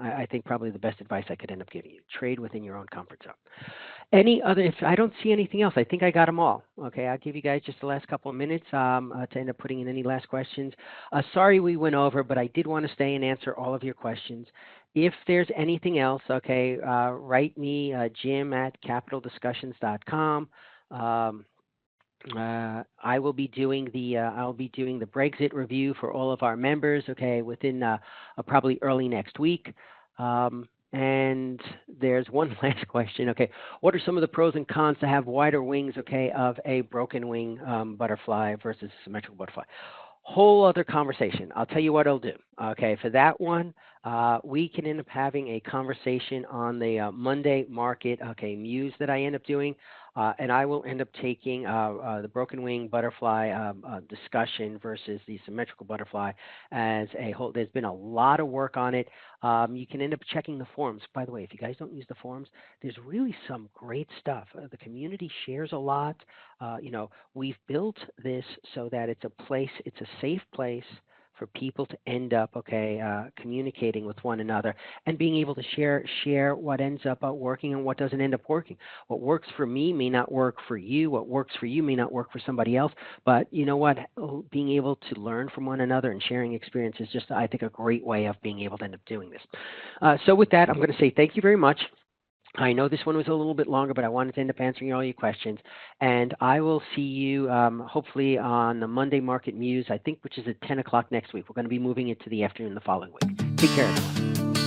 I think probably the best advice I could end up giving you. Trade within your own comfort zone. If I don't see anything else, I think I got them all. Okay, I'll give you guys just the last couple of minutes to end up putting in any last questions. Sorry we went over, but I did want to stay and answer all of your questions. If there's anything else, write me, Jim at capitaldiscussions.com. I will be doing the Brexit review for all of our members, within probably early next week. And there's one last question. What are some of the pros and cons to have wider wings, of a broken wing butterfly versus a symmetrical butterfly? Whole other conversation. I'll tell you what I'll do. For that one, we can end up having a conversation on the Monday market, muse that I end up doing. And I will end up taking the broken wing butterfly discussion versus the symmetrical butterfly as a whole. There's been a lot of work on it. You can end up checking the forums. By the way, if you guys don't use the forums, there's really some great stuff. The community shares a lot. We've built this so that it's a safe place for people to end up communicating with one another and being able to share what ends up working and what doesn't end up working. What works for me may not work for you. What works for you may not work for somebody else. But you know what? Being able to learn from one another and sharing experience is just, I think, a great way of being able to end up doing this. So with that, I'm going to say thank you very much. I know this one was a little bit longer, but I wanted to end up answering all your questions. And I will see you hopefully on the Monday Market Muse, I think, which is at 10 o'clock next week. We're going to be moving it to the afternoon the following week. Take care, everyone.